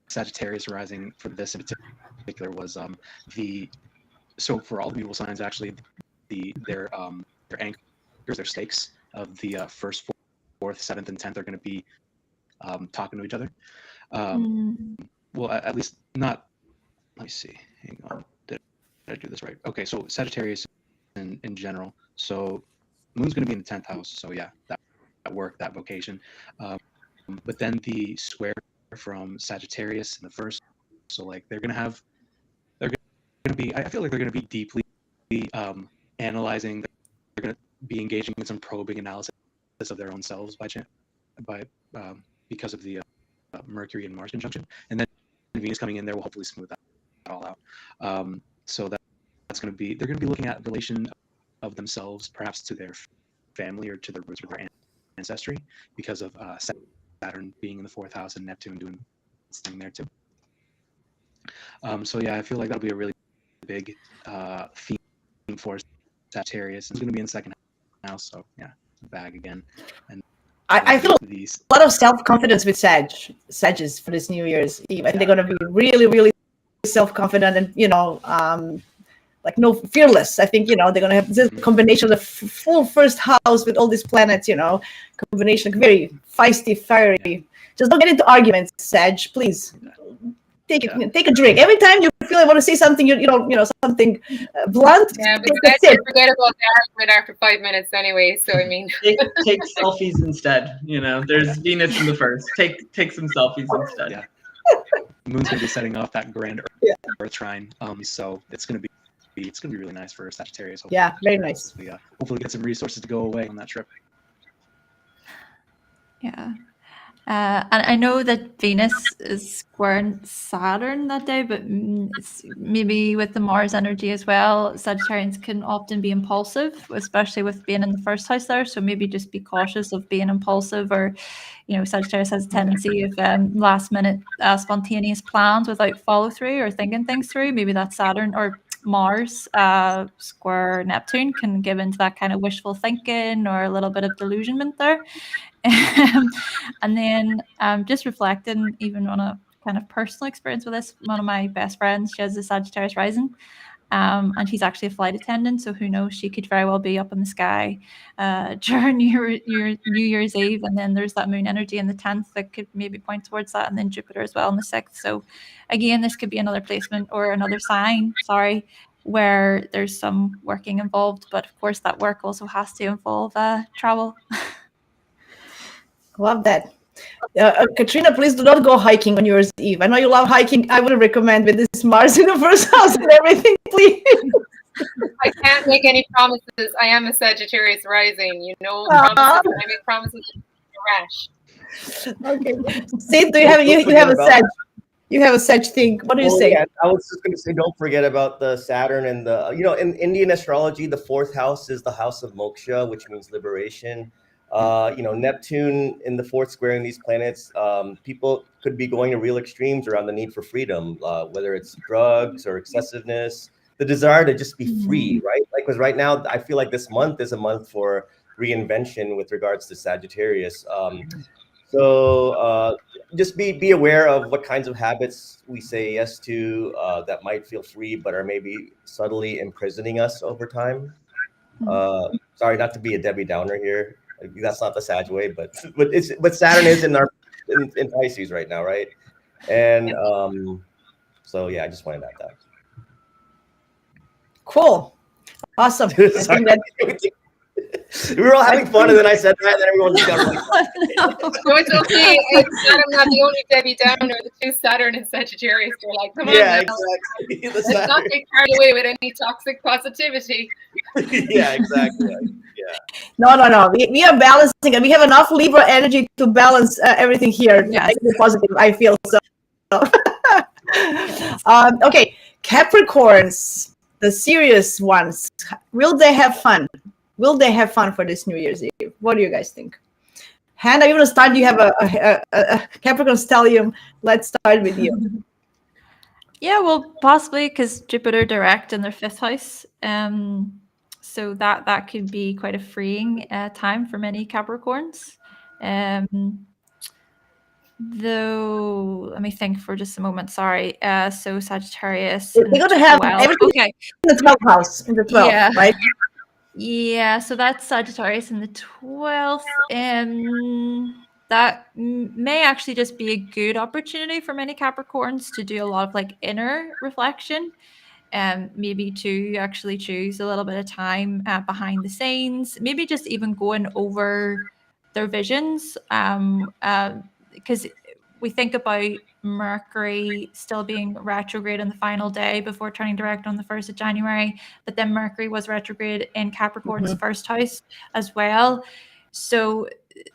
Sagittarius rising for this in particular was so for all the mutable signs, actually, their anchors, their stakes of the first, fourth, seventh, and 10th are going to be talking to each other. Well, at least not. Let me see. Hang on. Did I do this right? Okay, so Sagittarius in general. So Moon's going to be in the 10th house. So yeah, that work, that vocation. But then the square from Sagittarius in the first, so like they're gonna be, I feel like they're gonna be deeply analyzing, they're gonna be engaging in some probing analysis of their own selves because of the Mercury and Mars conjunction, and then Venus coming in there will hopefully smooth that all out. So that's gonna be, they're gonna be looking at relation of themselves perhaps to their family or to their roots or their ancestry because of Saturn being in the fourth house and Neptune doing its thing there too. So yeah, I feel like that'll be a really big theme for Sagittarius. It's going to be in the second house, so yeah, bag again. And I feel a lot of self-confidence with Sages for this New Year's Eve. I think they're going to be really, really self-confident and, you know, like, no, fearless. I think, you know, they're going to have this combination of the full first house with all these planets, you know, combination, like, very feisty, fiery. Just don't get into arguments, Sag, please. Take a drink. Every time you feel I want to say something, you know, something blunt. Yeah, but you forget about the argument after 5 minutes anyway. So I mean, take selfies instead. You know, there's Venus in the first. Take some selfies instead. Yeah. Moon's gonna be setting off that grand Earth trine. So it's gonna be really nice for Sagittarius. Hopefully. Yeah, very nice. We hopefully get some resources to go away on that trip. Yeah. And I know that Venus is squaring Saturn that day, but it's maybe with the Mars energy as well. Sagittarians can often be impulsive, especially with being in the first house there. So maybe just be cautious of being impulsive, or, Sagittarius has a tendency of last minute spontaneous plans without follow through or thinking things through. Maybe that Saturn or Mars square Neptune can give into that kind of wishful thinking or a little bit of delusionment there. And then just reflecting even on a kind of personal experience with this, one of my best friends, she has a Sagittarius rising, and she's actually a flight attendant, so who knows, she could very well be up in the sky during New Year's Eve, and then there's that moon energy in the 10th that could maybe point towards that, and then Jupiter as well in the 6th. So again, this could be another placement or another sign, where there's some working involved, but of course that work also has to involve travel. Love that. Catriona, please do not go hiking on New Year's Eve. I know you love hiking. I would recommend with this Mars in the first house and everything, please. I can't make any promises. I am a Sagittarius rising. Promises. I make promises in a rash. Okay. Sid, do you have a Sag? You have a Sag thing. What do you say? Yeah, I was just going to say, don't forget about the Saturn and the, in Indian astrology, the 4th house is the house of moksha, which means liberation. Neptune in the 4th squaring these planets, people could be going to real extremes around the need for freedom, whether it's drugs or excessiveness, the desire to just be free, right? Like, because right now I feel like this month is a month for reinvention with regards to Sagittarius. So just be aware of what kinds of habits we say yes to that might feel free, but are maybe subtly imprisoning us over time. Sorry, not to be a Debbie Downer here. That's not the Sag way, but Saturn is in Pisces right now, right? And so yeah, I just wanted that. Cool, awesome. We were all having fun, and then I said that, and then everyone just got really fun. No, it's okay. I'm not the only Debbie Downer. The 2 Saturn and Sagittarius are like, come on. Yeah, now. exactly. Let's not get carried away with any toxic positivity. Yeah, exactly. Yeah. No. We are balancing, and we have enough Libra energy to balance everything here. Yeah, positive. I feel so. Okay, Capricorns, the serious ones. Will they have fun? Will they have fun for this New Year's Eve? What do you guys think? Hannah, you want to start? You have a Capricorn stellium. Let's start with you. Yeah, well, possibly because Jupiter direct in their 5th house. So that could be quite a freeing time for many Capricorns. Though, let me think for just a moment. Sorry. So Sagittarius. They're going to have everything in the 12th house. In the 12th, yeah. Right? Yeah, so that's Sagittarius in the 12th. That may actually just be a good opportunity for many Capricorns to do a lot of inner reflection, and maybe to actually choose a little bit of time behind the scenes, maybe just even going over their visions, because we think about Mercury still being retrograde on the final day before turning direct on the 1st of January, but then Mercury was retrograde in Capricorn's 1st house as well. So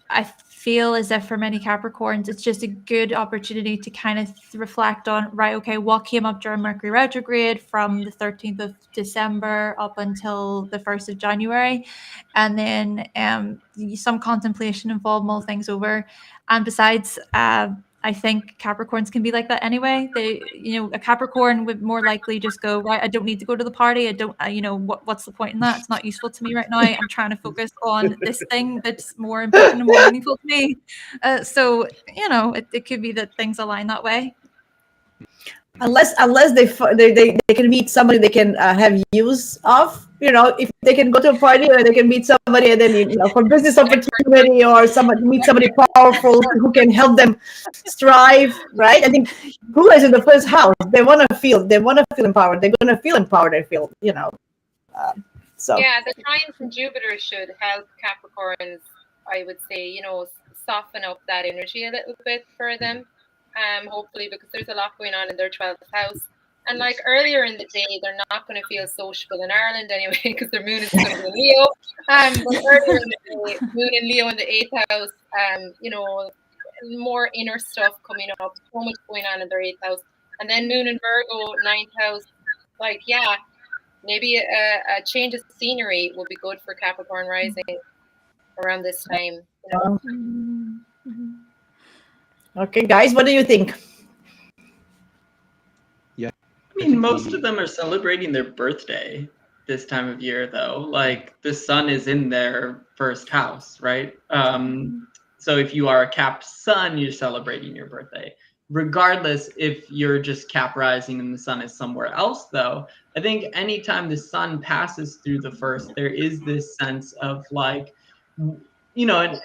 I feel as if for many Capricorns, it's just a good opportunity to kind of reflect on, right, okay, what came up during Mercury retrograde from the 13th of December up until the 1st of January. And then some contemplation involved, mull things over. And besides, I think Capricorns can be like that anyway. A Capricorn would more likely just go, right, I don't need to go to the party. I don't, what's the point in that? It's not useful to me right now. I'm trying to focus on this thing that's more important and more meaningful to me. So, it could be that things align that way. Unless they can meet somebody they can have use of, if they can go to a party or they can meet somebody and then for business opportunity or meet somebody powerful who can help them strive, right? I think who is in the 1st house, they want to feel empowered. They're going to feel empowered. I feel, so yeah, the trine from Jupiter should help Capricorns, I would say, soften up that energy a little bit for them. Hopefully, because there's a lot going on in their 12th house. And earlier in the day, they're not going to feel sociable in Ireland anyway, because their moon is going to be in Leo. But earlier in the day, moon in Leo in the 8th house, more inner stuff coming up, so much going on in their 8th house. And then Moon in Virgo, 9th house, like, yeah, maybe a change of scenery will be good for Capricorn rising around this time. You know? Okay, guys, what do you think? Yeah, I mean, most of them are celebrating their birthday this time of year, though. Like, the sun is in their first house, right? So if you are a Cap sun, you're celebrating your birthday. Regardless, if you're just Cap rising and the sun is somewhere else, though, I think anytime the sun passes through the first, there is this sense of like, you know, and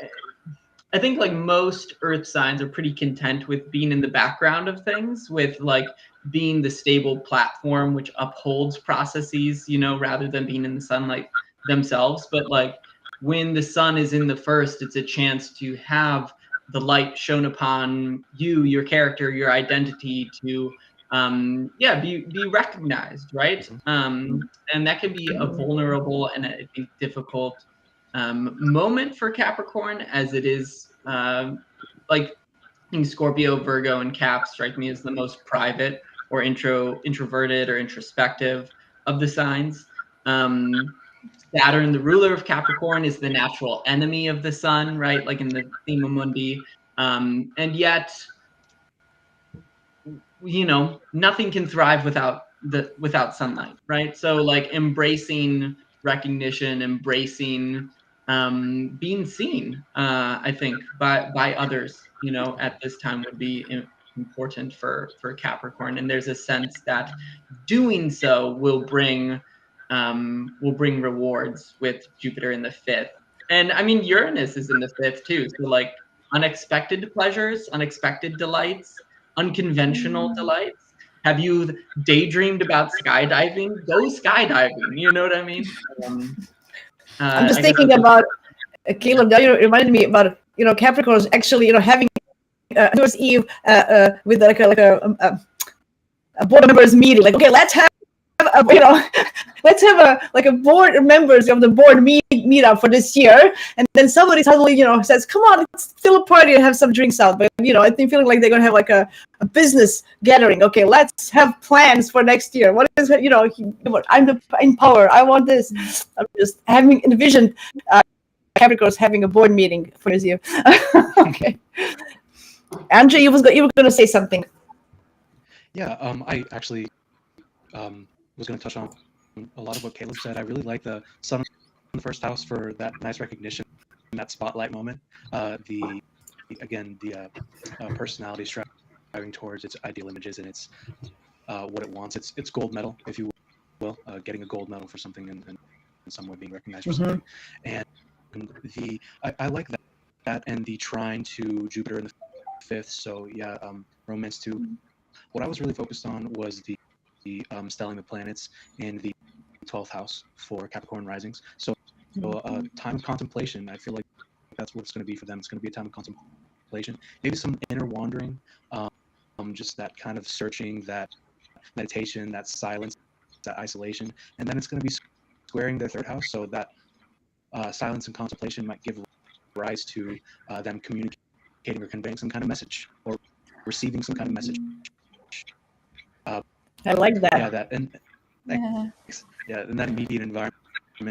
I think like most earth signs are pretty content with being in the background of things, with like being the stable platform which upholds processes, you know, rather than being in the sunlight themselves. But like when the sun is in the first, it's a chance to have the light shown upon you, your character, your identity, to be recognized, right? And that can be a vulnerable and I think difficult moment for Capricorn, as it is like in Scorpio, Virgo, and Cap strike me as the most private or introverted or introspective of the signs. Saturn, the ruler of Capricorn, is the natural enemy of the sun, right? Like in the Thema Mundi. And yet, you know, nothing can thrive without sunlight, right? So like embracing recognition, embracing being seen, I think by others, you know, at this time would be important for Capricorn. And there's a sense that doing so will bring rewards with Jupiter in the 5th. And I mean, Uranus is in the 5th too. So like unexpected pleasures, unexpected delights, unconventional delights. Have you daydreamed about skydiving? Go skydiving. You know what I mean? I'm just thinking about Caleb. You reminded me about Capricorns actually having New Year's Eve with like a board members meeting. Like, okay, let's have a board members of the board meetup for this year, and then somebody suddenly says, come on, let's still a party and have some drinks out. But I think feeling like they're gonna have like a business gathering. Okay, let's have plans for next year. What is I'm in power, I want this. I'm just having envisioned Capricorns having a board meeting for this year. Okay, Andrew, you were gonna say something. Yeah, I actually was going to touch on a lot of what Caleb said. I really like the sun in the first house for that nice recognition, that spotlight moment. The personality striving towards its ideal images and its what it wants. It's gold medal, if you will, getting a gold medal for something and someone being recognized for something. And I like that and the trine to Jupiter in the 5th. So yeah, romance too. What I was really focused on was the stelling the planets in the 12th house for Capricorn risings. So time of contemplation. I feel like that's what it's going to be for them. It's going to be a time of contemplation, maybe some inner wandering, just that kind of searching, that meditation, that silence, that isolation. And then it's going to be squaring their 3rd house, so that silence and contemplation might give rise to them communicating or conveying some kind of message or receiving some kind of message. I like that. Yeah, that and and that immediate environment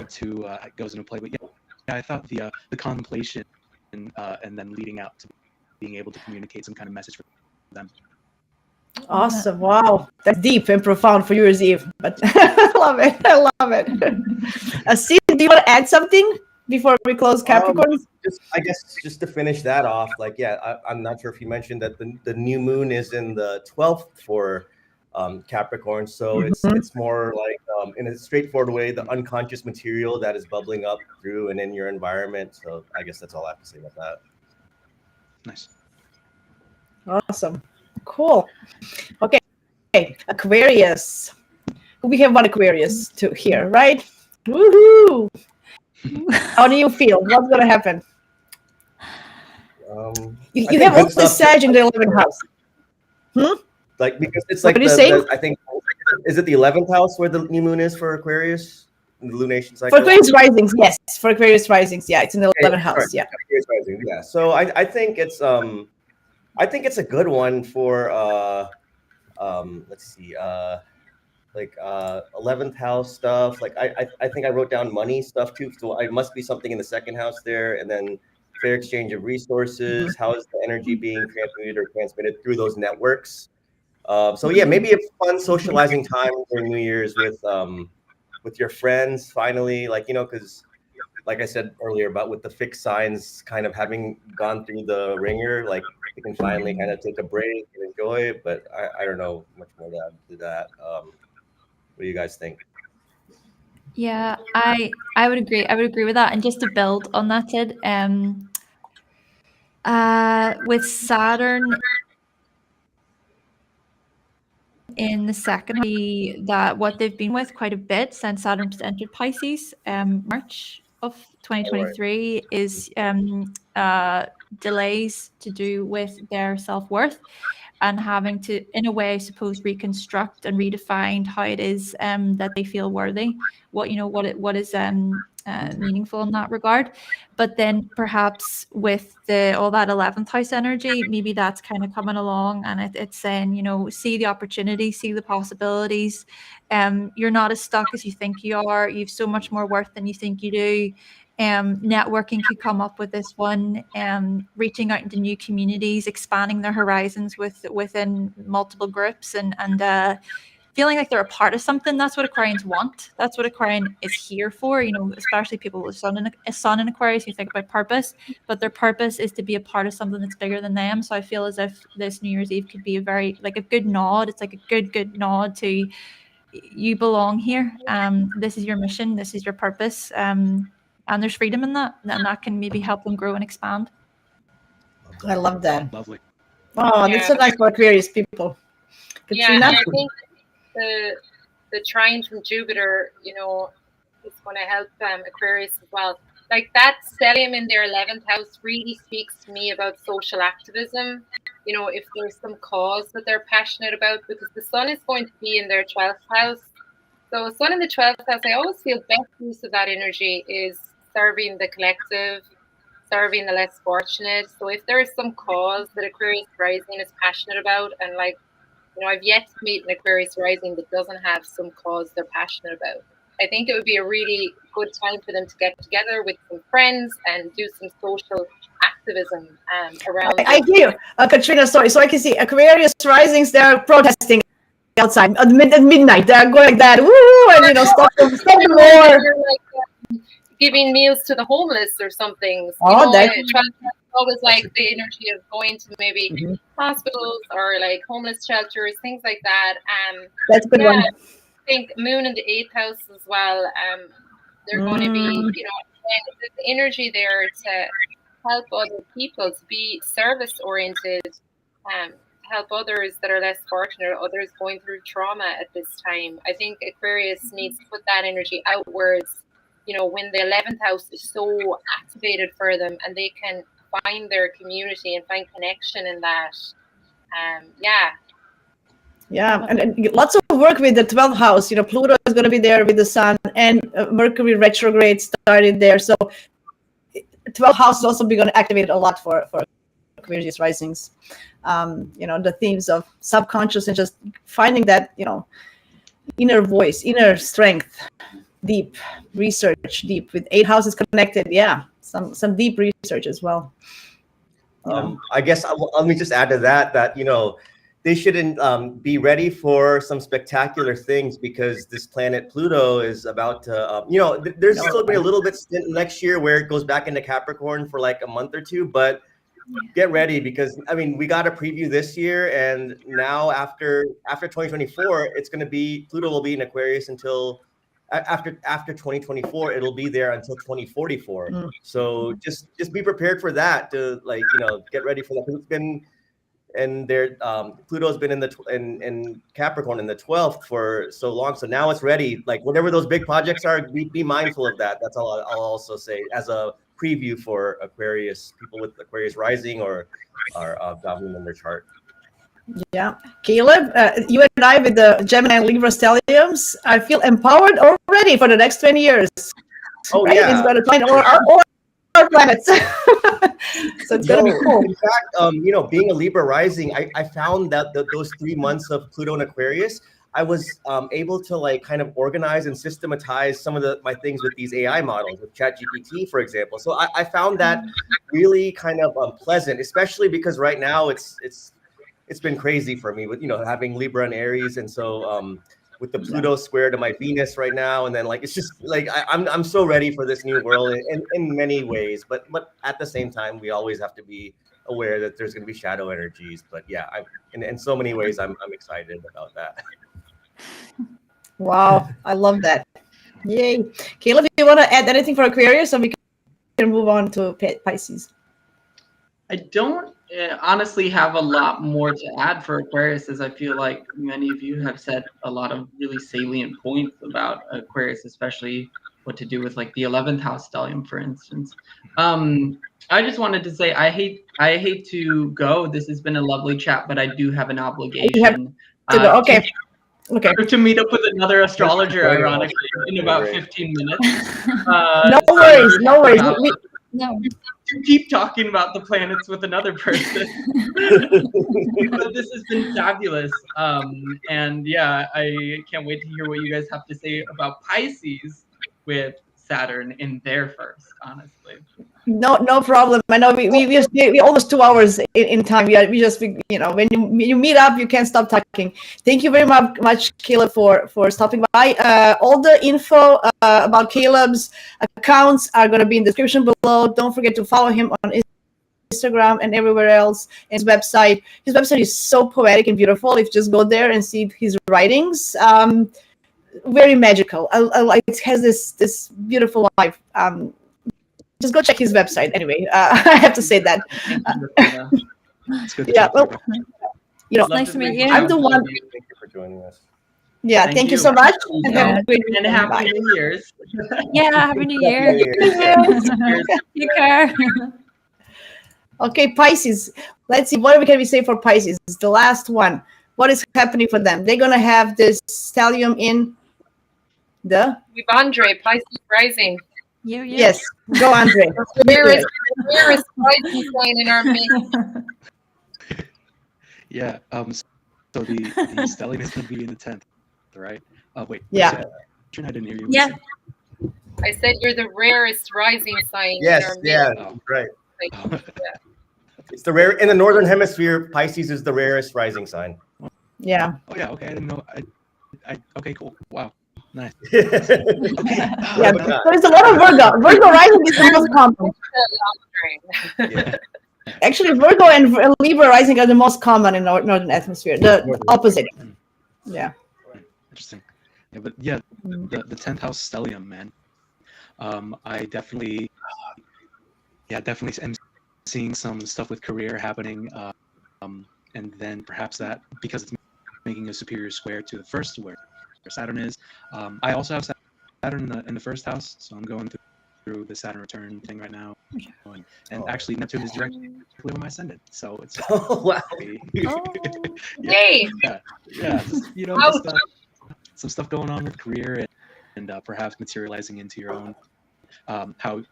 too goes into play. But yeah, I thought the contemplation and then leading out to being able to communicate some kind of message for them. Awesome! Wow, that's deep and profound for New Year's Eve. But I love it. I love it. Sid, do you want to add something before we close Capricorn? Just to finish that off, like I'm not sure if you mentioned that the new moon is in the 12th for Capricorn, so it's more like in a straightforward way, the unconscious material that is bubbling up through and in your environment. So I guess that's all I have to say about that. Nice. Awesome. Cool. Okay. Aquarius. We have one Aquarius to here, right? Woohoo! How do you feel? What's gonna happen? You have also Sag in the 11th house. Like, because it's what like I think, is it the 11th house where the new moon is for Aquarius? The lunation cycle? For Aquarius risings, yes. For Aquarius risings, yeah, it's in the 11th house, yeah. Aquarius rising, yeah. So I think it's I think it's a good one for let's see, like 11th house stuff. Like I think I wrote down money stuff too. So I must be something in the second house there, and then fair exchange of resources. How is the energy being transmuted or transmitted through those networks? So yeah, maybe a fun socializing time during New Year's with your friends. Finally, like because like I said earlier about with the fixed signs kind of having gone through the ringer, like you can finally kind of take a break and enjoy it. But I don't know much more to add to that. What do you guys think? Yeah, I would agree. I would agree with that. And just to build on that, Sid, with Saturn in the second, that what they've been with quite a bit since Saturn's entered Pisces, March of 2023, is delays to do with their self-worth and having to, in a way, I suppose, reconstruct and redefine how it is that they feel worthy. What is meaningful in that regard. But then perhaps with all that 11th house energy, maybe that's kind of coming along, and it's saying, see the opportunity, see the possibilities. You're not as stuck as you think you are. You've so much more worth than you think you do. Networking could come up with this one, reaching out into new communities, expanding their horizons within multiple groups, and feeling like they're a part of something. That's what Aquarians want. That's what Aquarian is here for. Especially people with sun in Aquarius, you think about purpose, but their purpose is to be a part of something that's bigger than them. So I feel as if this New Year's Eve could be a good nod. It's like a good nod to, you belong here. This is your mission. This is your purpose. And there's freedom in that, and that can maybe help them grow and expand. I love that. Lovely. Oh, that's so nice for Aquarius people. Yeah, Catriona? and I think the trine from Jupiter, is going to help Aquarius as well. Like that stellium in their 11th house really speaks to me about social activism. If there's some cause that they're passionate about, because the sun is going to be in their 12th house. So sun in the 12th house, I always feel best use of that energy is serving the collective, serving the less fortunate. So if there is some cause that Aquarius rising is passionate about, and I've yet to meet an Aquarius rising that doesn't have some cause they're passionate about. I think it would be a really good time for them to get together with some friends and do some social activism around. I hear Catriona. Sorry, so I can see Aquarius risings. They're protesting outside at midnight. They're going like that, woo, and stop the war. Giving meals to the homeless or something. That's always like the energy of going to maybe hospitals or like homeless shelters, things like that. That's a good one. I think moon in the 8th house as well. They're going to be, the energy there to help other people, to be service oriented, help others that are less fortunate, others going through trauma at this time. I think Aquarius needs to put that energy outwards. When the 11th house is so activated for them, and they can find their community and find connection in that. Yeah, and lots of work with the 12th house. Pluto is going to be there with the sun, and Mercury retrograde started there. So 12th house is also going to activate a lot for Aquarius risings. The themes of subconscious and just finding that, inner voice, inner strength, deep research, deep with 8 houses connected. Yeah, some deep research as well. I guess let me just add to that they shouldn't be ready for some spectacular things, because this planet Pluto is about to, there's still be a little bit stint next year where it goes back into Capricorn for like a month or two, but get ready, because we got a preview this year, and now after 2024, it's going to be, Pluto will be in Aquarius until after 2024, it'll be there until 2044. So just be prepared for that, to get ready for that. It's been, and Pluto's been in Capricorn in the 12th for so long. So now it's ready. Like whatever those big projects are, be mindful of that. That's all I'll also say as a preview for Aquarius, people with Aquarius rising or Moon in their chart. Yeah, Caleb, you and I with the Gemini and Libra stelliums, I feel empowered already for the next 20 years. Oh right? yeah, It's going to find or our planets. So it's gonna be cool. In fact, being a Libra rising, I found that those 3 months of Pluto in Aquarius, I was able to like kind of organize and systematize some of my things with these AI models, with ChatGPT, for example. So I found that really kind of pleasant, especially because right now it's been crazy for me with having Libra and Aries, and so with the Pluto square to my Venus right now, and then like it's just like I'm so ready for this new world in many ways, but at the same time we always have to be aware that there's going to be shadow energies. But yeah, in so many ways I'm excited about that. Wow, I love that. Yay. Caleb, do you want to add anything for Aquarius, so we can move on to Pisces? I don't honestly have a lot more to add for Aquarius, as I feel like many of you have said a lot of really salient points about Aquarius, especially what to do with like the 11th house stellium, for instance. I just wanted to say I hate to go. This has been a lovely chat, but I do have an obligation Okay. to meet up with another astrologer, ironically, in about 15 minutes. No worries. No. To keep talking about the planets with another person. But this has been fabulous. And yeah, I can't wait to hear what you guys have to say about Pisces with Saturn in their first, honestly. No problem. I know we almost 2 hours in time. We just when you meet up, you can't stop talking. Thank you very much, Caleb, for stopping by. All the info about Caleb's accounts are going to be in the description below. Don't forget to follow him on Instagram and everywhere else. And his website is so poetic and beautiful. If you just go there and see his writings, very magical. It has this beautiful vibe. Just go check his website. Anyway, I have to say that. It's good to Yeah, talk to you. It's nice to meet you. I'm the one. Thank you for joining us. Yeah, thank you so much. And have a great And weekend. Happy Bye. New Year's. Yeah, Happy New Year. Take care. Okay, Pisces. Let's see, what can we say for Pisces? It's the last one. What is happening for them? They're gonna have this stellium in the We've Andre, Pisces rising. Yes. Go, Andre. Where is Pisces sign in our midst? Yeah. So the stellium is going to be in the 10th, right? Wait. Yeah. I didn't hear you. Yeah. I said you're the rarest rising sign Yes, in our midst. yeah, right. Like, It's the rare in the northern hemisphere. Pisces is the rarest rising sign. Yeah. Oh yeah. Okay. I didn't know. Okay. Cool. Wow. Nice. Yeah. So there's a lot of Virgo. Virgo rising is the most common. Yeah. Actually, Virgo and Libra rising are the most common in northern atmosphere. The opposite. Yeah. Interesting. Yeah, but yeah, the 10th house stellium, man. I definitely am seeing some stuff with career happening, and then perhaps that because it's making a superior square to the first where Saturn is. I also have Saturn in the first house, so I'm going through the Saturn return thing right now, and actually Neptune is directly with my ascendant, so it's wow. Yay! Yeah, just, some stuff going on with career and perhaps materializing into your own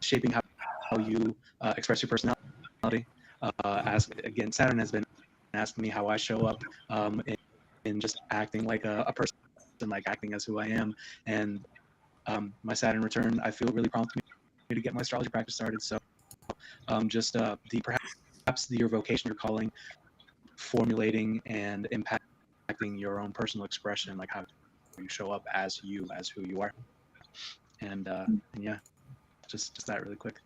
shaping how you express your personality. As again, Saturn has been asking me how I show up in just acting like a person, like acting as who I am, and my Saturn return I feel really prompted me to get my astrology practice started. So just perhaps your vocation, your calling, formulating and impacting your own personal expression, like how you show up as who you are, and yeah, just that really quick.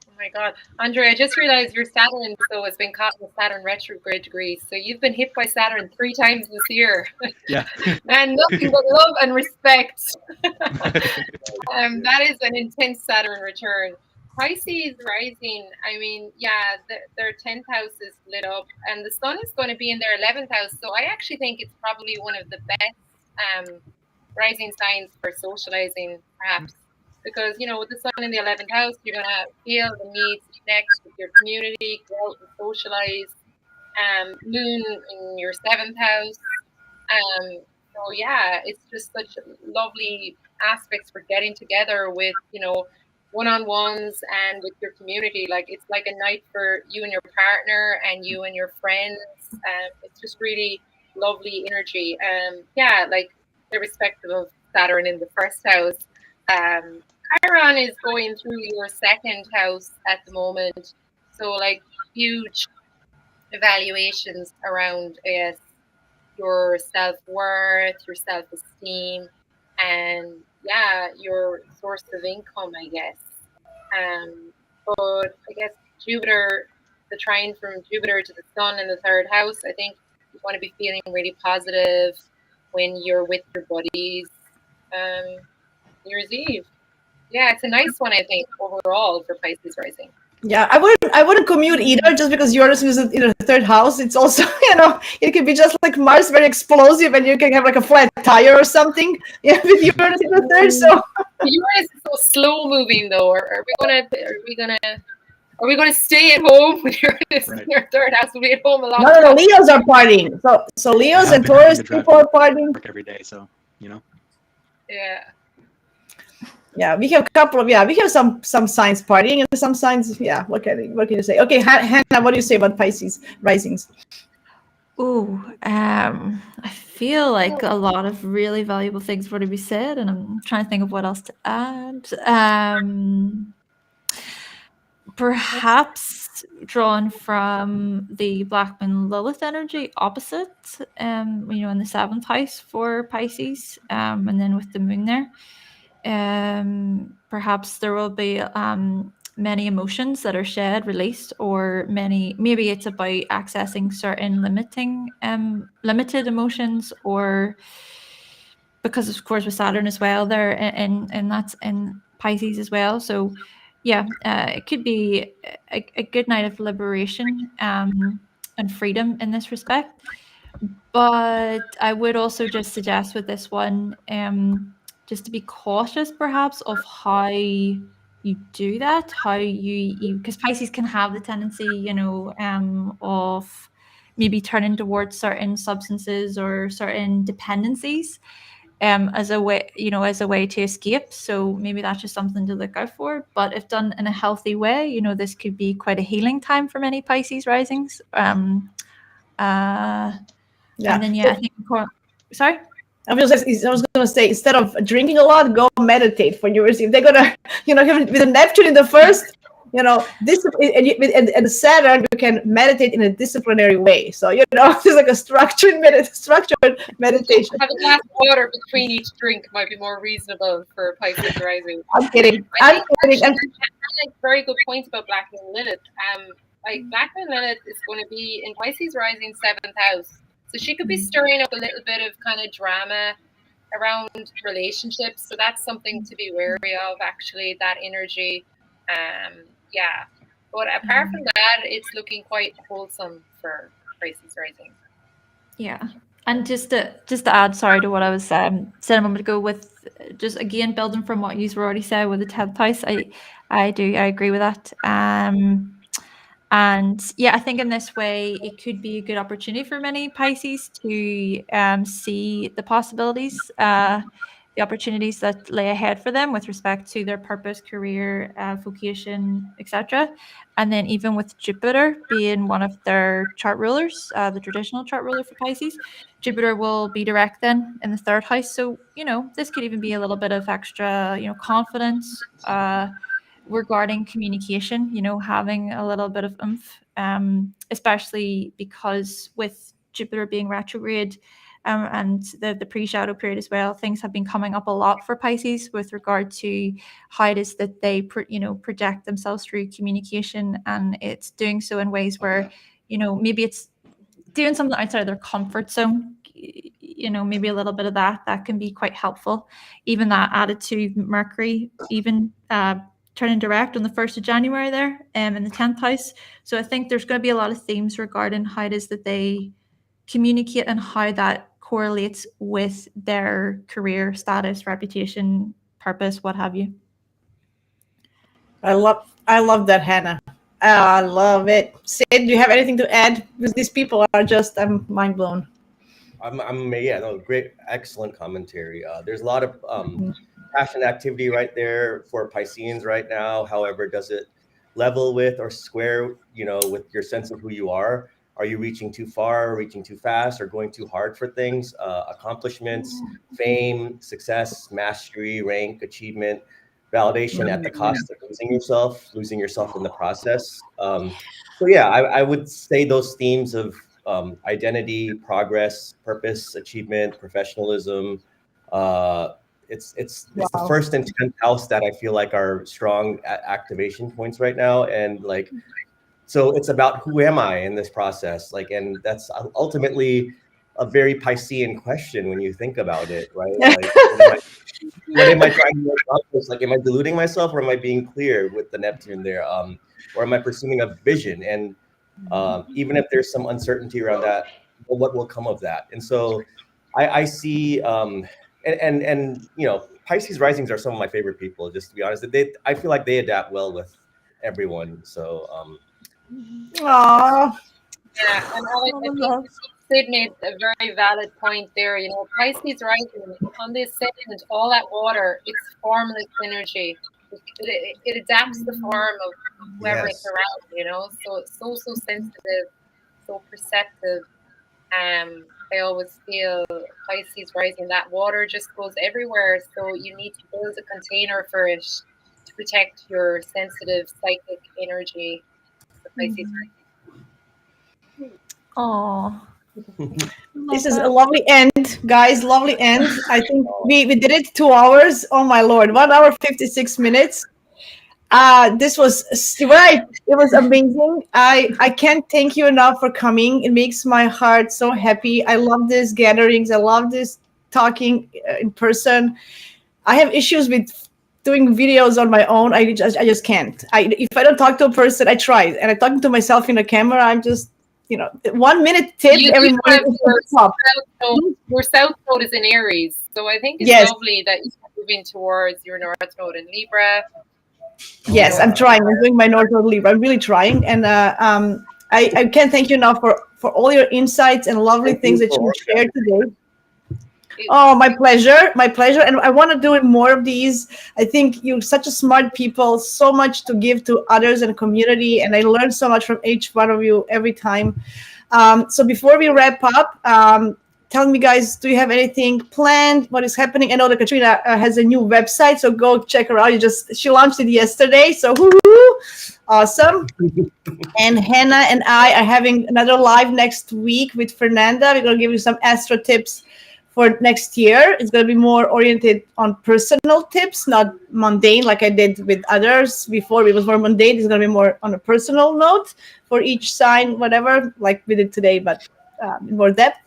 Oh my God, Andre! I just realized your Saturn has been caught in the Saturn retrograde degree. So you've been hit by Saturn 3 times this year. Yeah. And nothing but love and respect. That is an intense Saturn return. Pisces rising. I mean, yeah, their 10th house is lit up, and the sun is going to be in their 11th house. So I actually think it's probably one of the best rising signs for socializing, perhaps. Because, with the sun in the 11th house, you're going to feel the need to connect with your community, go out and socialize. Moon in your 7th house. So, yeah, it's just such lovely aspects for getting together with, one-on-ones and with your community. Like it's like a night for you and your partner and you and your friends. It's just really lovely energy. Yeah, like irrespective of Saturn in the first house. Chiron is going through your second house at the moment. So like huge evaluations around your self-worth, your self-esteem, and yeah, your source of income, I guess. But I guess Jupiter, the trine from Jupiter to the Sun in the third house, I think you want to be feeling really positive when you're with your buddies. New Year's Eve. Yeah, it's a nice one, I think, overall for Pisces rising. Yeah, I wouldn't commute either, just because Uranus is in the third house. It's also, it could be just like Mars, very explosive, and you can have like a flat tire or something. Yeah, with Uranus in the third. So Uranus is so slow moving, though. Are we gonna stay at home when Uranus in your third house? We'll be at home a lot. No, Leos are partying. So Leos and Taurus people are partying every day. So Yeah. Yeah, we have some signs partying and some signs. Yeah, what can you say? Okay, Hannah, what do you say about Pisces risings? Ooh, I feel like a lot of really valuable things were to be said, and I'm trying to think of what else to add. Perhaps drawn from the Black Moon Lilith energy opposite, in the seventh house for Pisces, and then with the moon there. Perhaps there will be many emotions that are shed, released, or maybe it's about accessing certain limited emotions, or because of course with Saturn as well there, and that's in Pisces as well. So yeah, it could be a good night of liberation and freedom in this respect. But I would also just suggest with this one, just to be cautious perhaps of how you do that, how you because Pisces can have the tendency, of maybe turning towards certain substances or certain dependencies as a way to escape. So maybe that's just something to look out for. But if done in a healthy way, this could be quite a healing time for many Pisces risings. Yeah. And then I think sorry. I was gonna say, instead of drinking a lot, go meditate for New Year's Eve. They're gonna, with the Neptune in the first, and Saturn, you can meditate in a disciplinary way. So it's like a structured meditation. Have a glass of water between each drink might be more reasonable for Pisces rising. I'm kidding. Very good point about Black Moon Lilith. Black Moon Lilith is going to be in Pisces rising 7th house. So she could be stirring up a little bit of kind of drama around relationships. So that's something to be wary of, actually, that energy. Yeah. But apart from that, it's looking quite wholesome for Pisces rising. Yeah. And just to add, sorry, to what I was saying a moment ago, with just again building from what you already said with the 10th house, I agree with that. And yeah, I think in this way, it could be a good opportunity for many Pisces to see the possibilities, the opportunities that lay ahead for them with respect to their purpose, career, vocation, etc. And then even with Jupiter being one of their chart rulers, the traditional chart ruler for Pisces, Jupiter will be direct then in the 3rd house. So, this could even be a little bit of extra, confidence, regarding communication, having a little bit of oomph, especially because with Jupiter being retrograde and the pre-shadow period as well, things have been coming up a lot for Pisces with regard to how it is that they project themselves through communication, and it's doing so in ways where maybe it's doing something outside of their comfort zone. Maybe a little bit of that can be quite helpful. Even that added to Mercury, even turning direct on the 1st of January there in the 10th house. So I think there's going to be a lot of themes regarding how it is that they communicate and how that correlates with their career status, reputation, purpose, what have you. I love that, Hannah. I love it. Sid, do you have anything to add? Because these people are just, I'm mind blown. Great, excellent commentary. There's a lot of passion activity right there for Pisceans right now. However, does it level with or square, with your sense of who you are? Are you reaching too far, reaching too fast, or going too hard for things? Accomplishments, fame, success, mastery, rank, achievement, validation at the cost of losing yourself in the process. So yeah, I would say those themes of identity, progress, purpose, achievement, professionalism. It's the first and 10th house that I feel like are strong activation points right now, and like, so it's about who am I in this process, like, and that's ultimately a very Piscean question when you think about it, right? Like, what am I trying to accomplish? Like, am I deluding myself, or am I being clear with the Neptune there? Or am I pursuing a vision? And even if there's some uncertainty around that, well, what will come of that? And so I see, and Pisces risings are some of my favorite people, just to be honest. I feel like they adapt well with everyone. So Aww. Yeah, and I think Sid made a very valid point there. Pisces rising on the ascendant, all that water, it's formless energy. It adapts the form of whoever it's around, so it's so sensitive, so perceptive. I always feel Pisces rising, that water just goes everywhere. So you need to build a container for it to protect your sensitive psychic energy. The Pisces rising. Oh, This is a lovely end, guys. Lovely end. I think we did it 2 hours. Oh my Lord, 1 hour 56 minutes. This was right. It was amazing. I can't thank you enough for coming. It makes my heart so happy. I love these gatherings. I love this talking in person. I have issues with doing videos on my own. I just can't. If I don't talk to a person, I try, and I'm talking to myself in the camera. I'm just 1 minute tip every morning. Your South Node is in Aries, so I think it's lovely that you're moving towards your North Node in Libra. Yes, I'm trying. I'm doing my North Node Libra. I'm really trying, and I can't thank you enough for all your insights and lovely things that you shared today. Oh, my pleasure. My pleasure. And I want to do more of these. I think you're such a smart people, so much to give to others and community. And I learn so much from each one of you every time. So before we wrap up, tell me, guys, do you have anything planned? What is happening? I know that Catriona has a new website, so go check her out. She launched it yesterday. So awesome. And Hannah and I are having another live next week with Fernanda. We're going to give you some astro tips for next year. It's going to be more oriented on personal tips, not mundane like I did with others before. It was more mundane. It's going to be more on a personal note for each sign, whatever, like we did today, but in more depth.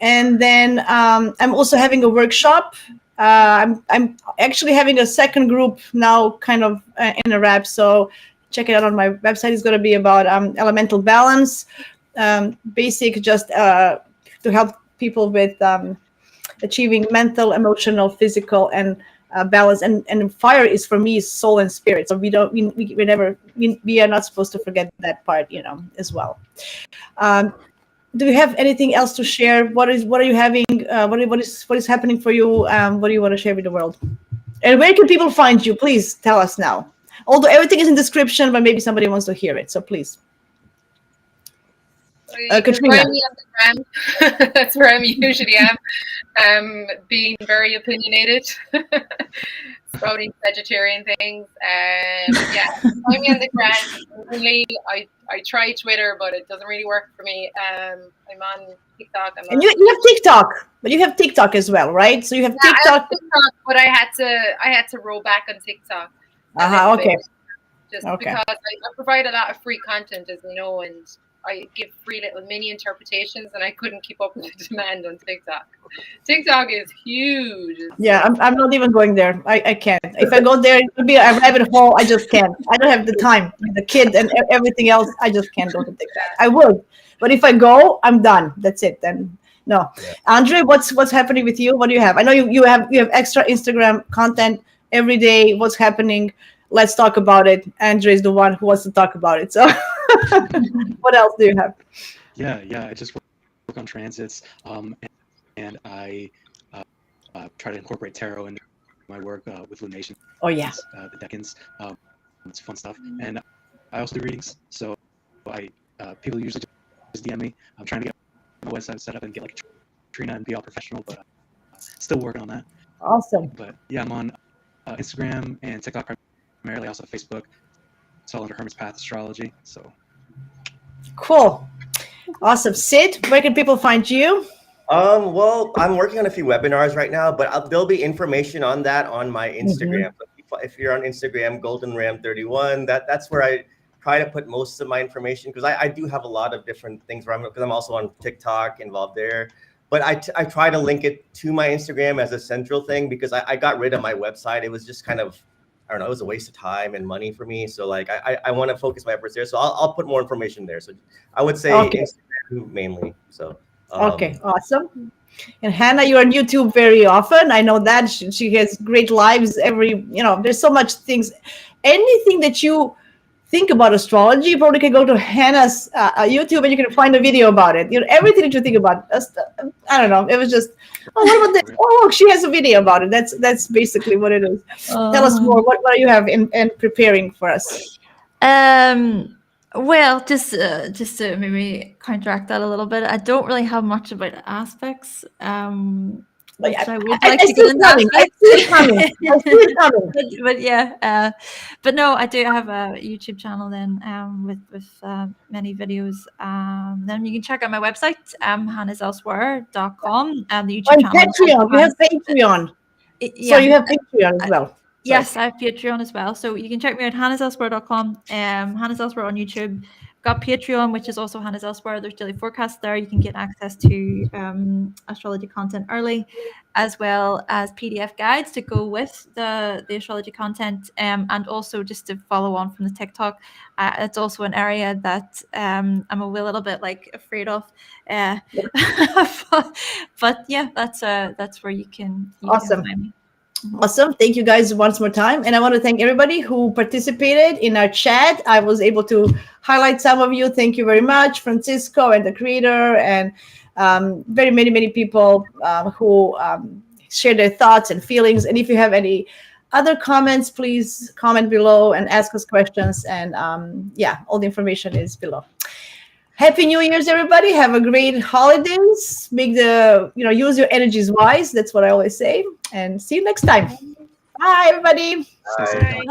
And then I'm also having a workshop. I'm actually having a second group now, kind of in a wrap. So check it out on my website. It's going to be about elemental balance, basic, just to help people with achieving mental, emotional, physical, and balance. And fire is, for me, soul and spirit. So we are not supposed to forget that part, as well. Do you have anything else to share? What are you having? What is happening for you? What do you want to share with the world? And where can people find you? Please tell us now. Although everything is in description, but maybe somebody wants to hear it. So please. Catriona. Find me on the gram. That's where I usually am. Being very opinionated, sprouting vegetarian things. Yeah, find me on the gram. Only I try Twitter, but it doesn't really work for me. I'm on TikTok. And you have TikTok, but you have TikTok as well, right? So you have TikTok. I have TikTok, but I had to roll back on TikTok. Okay. Just because I provide a lot of free content, as you know, and I give free little mini interpretations, and I couldn't keep up with the demand on TikTok. TikTok is huge. Yeah, I'm not even going there. I can't. If I go there, it would be a rabbit hole. I just can't. I don't have the time. The kid and everything else, I just can't go to TikTok. I would, but if I go, I'm done. That's it. Then no. Yeah. Andre, what's happening with you? What do you have? I know you have extra Instagram content every day. What's happening? Let's talk about it. Andre is the one who wants to talk about it. So what else do you have? Yeah. I just work on transits, and I try to incorporate tarot into my work with Lunation. Oh yeah. The Decans. It's fun stuff. And I also do readings. So people usually just DM me. I'm trying to get my website set up and get like Catriona and be all professional, but still working on that. Awesome. But yeah, I'm on Instagram and TikTok primarily, also Facebook. It's all under Hermit's Path Astrology. So cool. Awesome. Sid, where can people find you? Well, I'm working on a few webinars right now, but there'll be information on that on my Instagram. If you're on Instagram, goldenram31, that's where I try to put most of my information, because I do have a lot of different things because I'm also on TikTok, involved there. But I try to link it to my Instagram as a central thing, because I got rid of my website. It was just kind of, I don't know, it was a waste of time and money for me. So like I want to focus my efforts there. So I'll put more information there. So I would say Instagram mainly. So okay, awesome. And Hannah, you're on YouTube very often. I know that she has great lives there's so much things. Anything that you think about astrology, you probably can go to Hannah's YouTube and you can find a video about it. Everything that you think about. I don't know. It was just, what about this? Oh, she has a video about it. That's basically what it is. Tell us more. What do you have in preparing for us? Well, just to maybe counteract that a little bit, I don't really have much about aspects. Which I would like to get into aspects. I see it coming. But yeah, but no, I do have a YouTube channel then with many videos. Then you can check out my website, hannahselsewhere.com, and the YouTube channel. Patreon. You have Patreon. So you have Patreon as well. Yes, I have Patreon as well. So you can check me out, hannahselsewhere.com, Hannah's Elsewhere on YouTube. Got Patreon, which is also Hannah's Elsewhere. There's daily forecasts there. You can get access to astrology content early, as well as PDF guides to go with the astrology content, and also just to follow on from the TikTok. It's also an area that I'm a little bit like afraid of. But yeah, that's where you can awesome. Find me. Awesome. Thank you guys once more time. And I want to thank everybody who participated in our chat. I was able to highlight some of you. Thank you very much, Francisco and the creator, and very many people who share their thoughts and feelings. And if you have any other comments, please comment below and ask us questions. And all the information is below. Happy New Year's, everybody. Have a great holidays. Make use your energies wise. That's what I always say. And see you next time. Bye, everybody. Bye.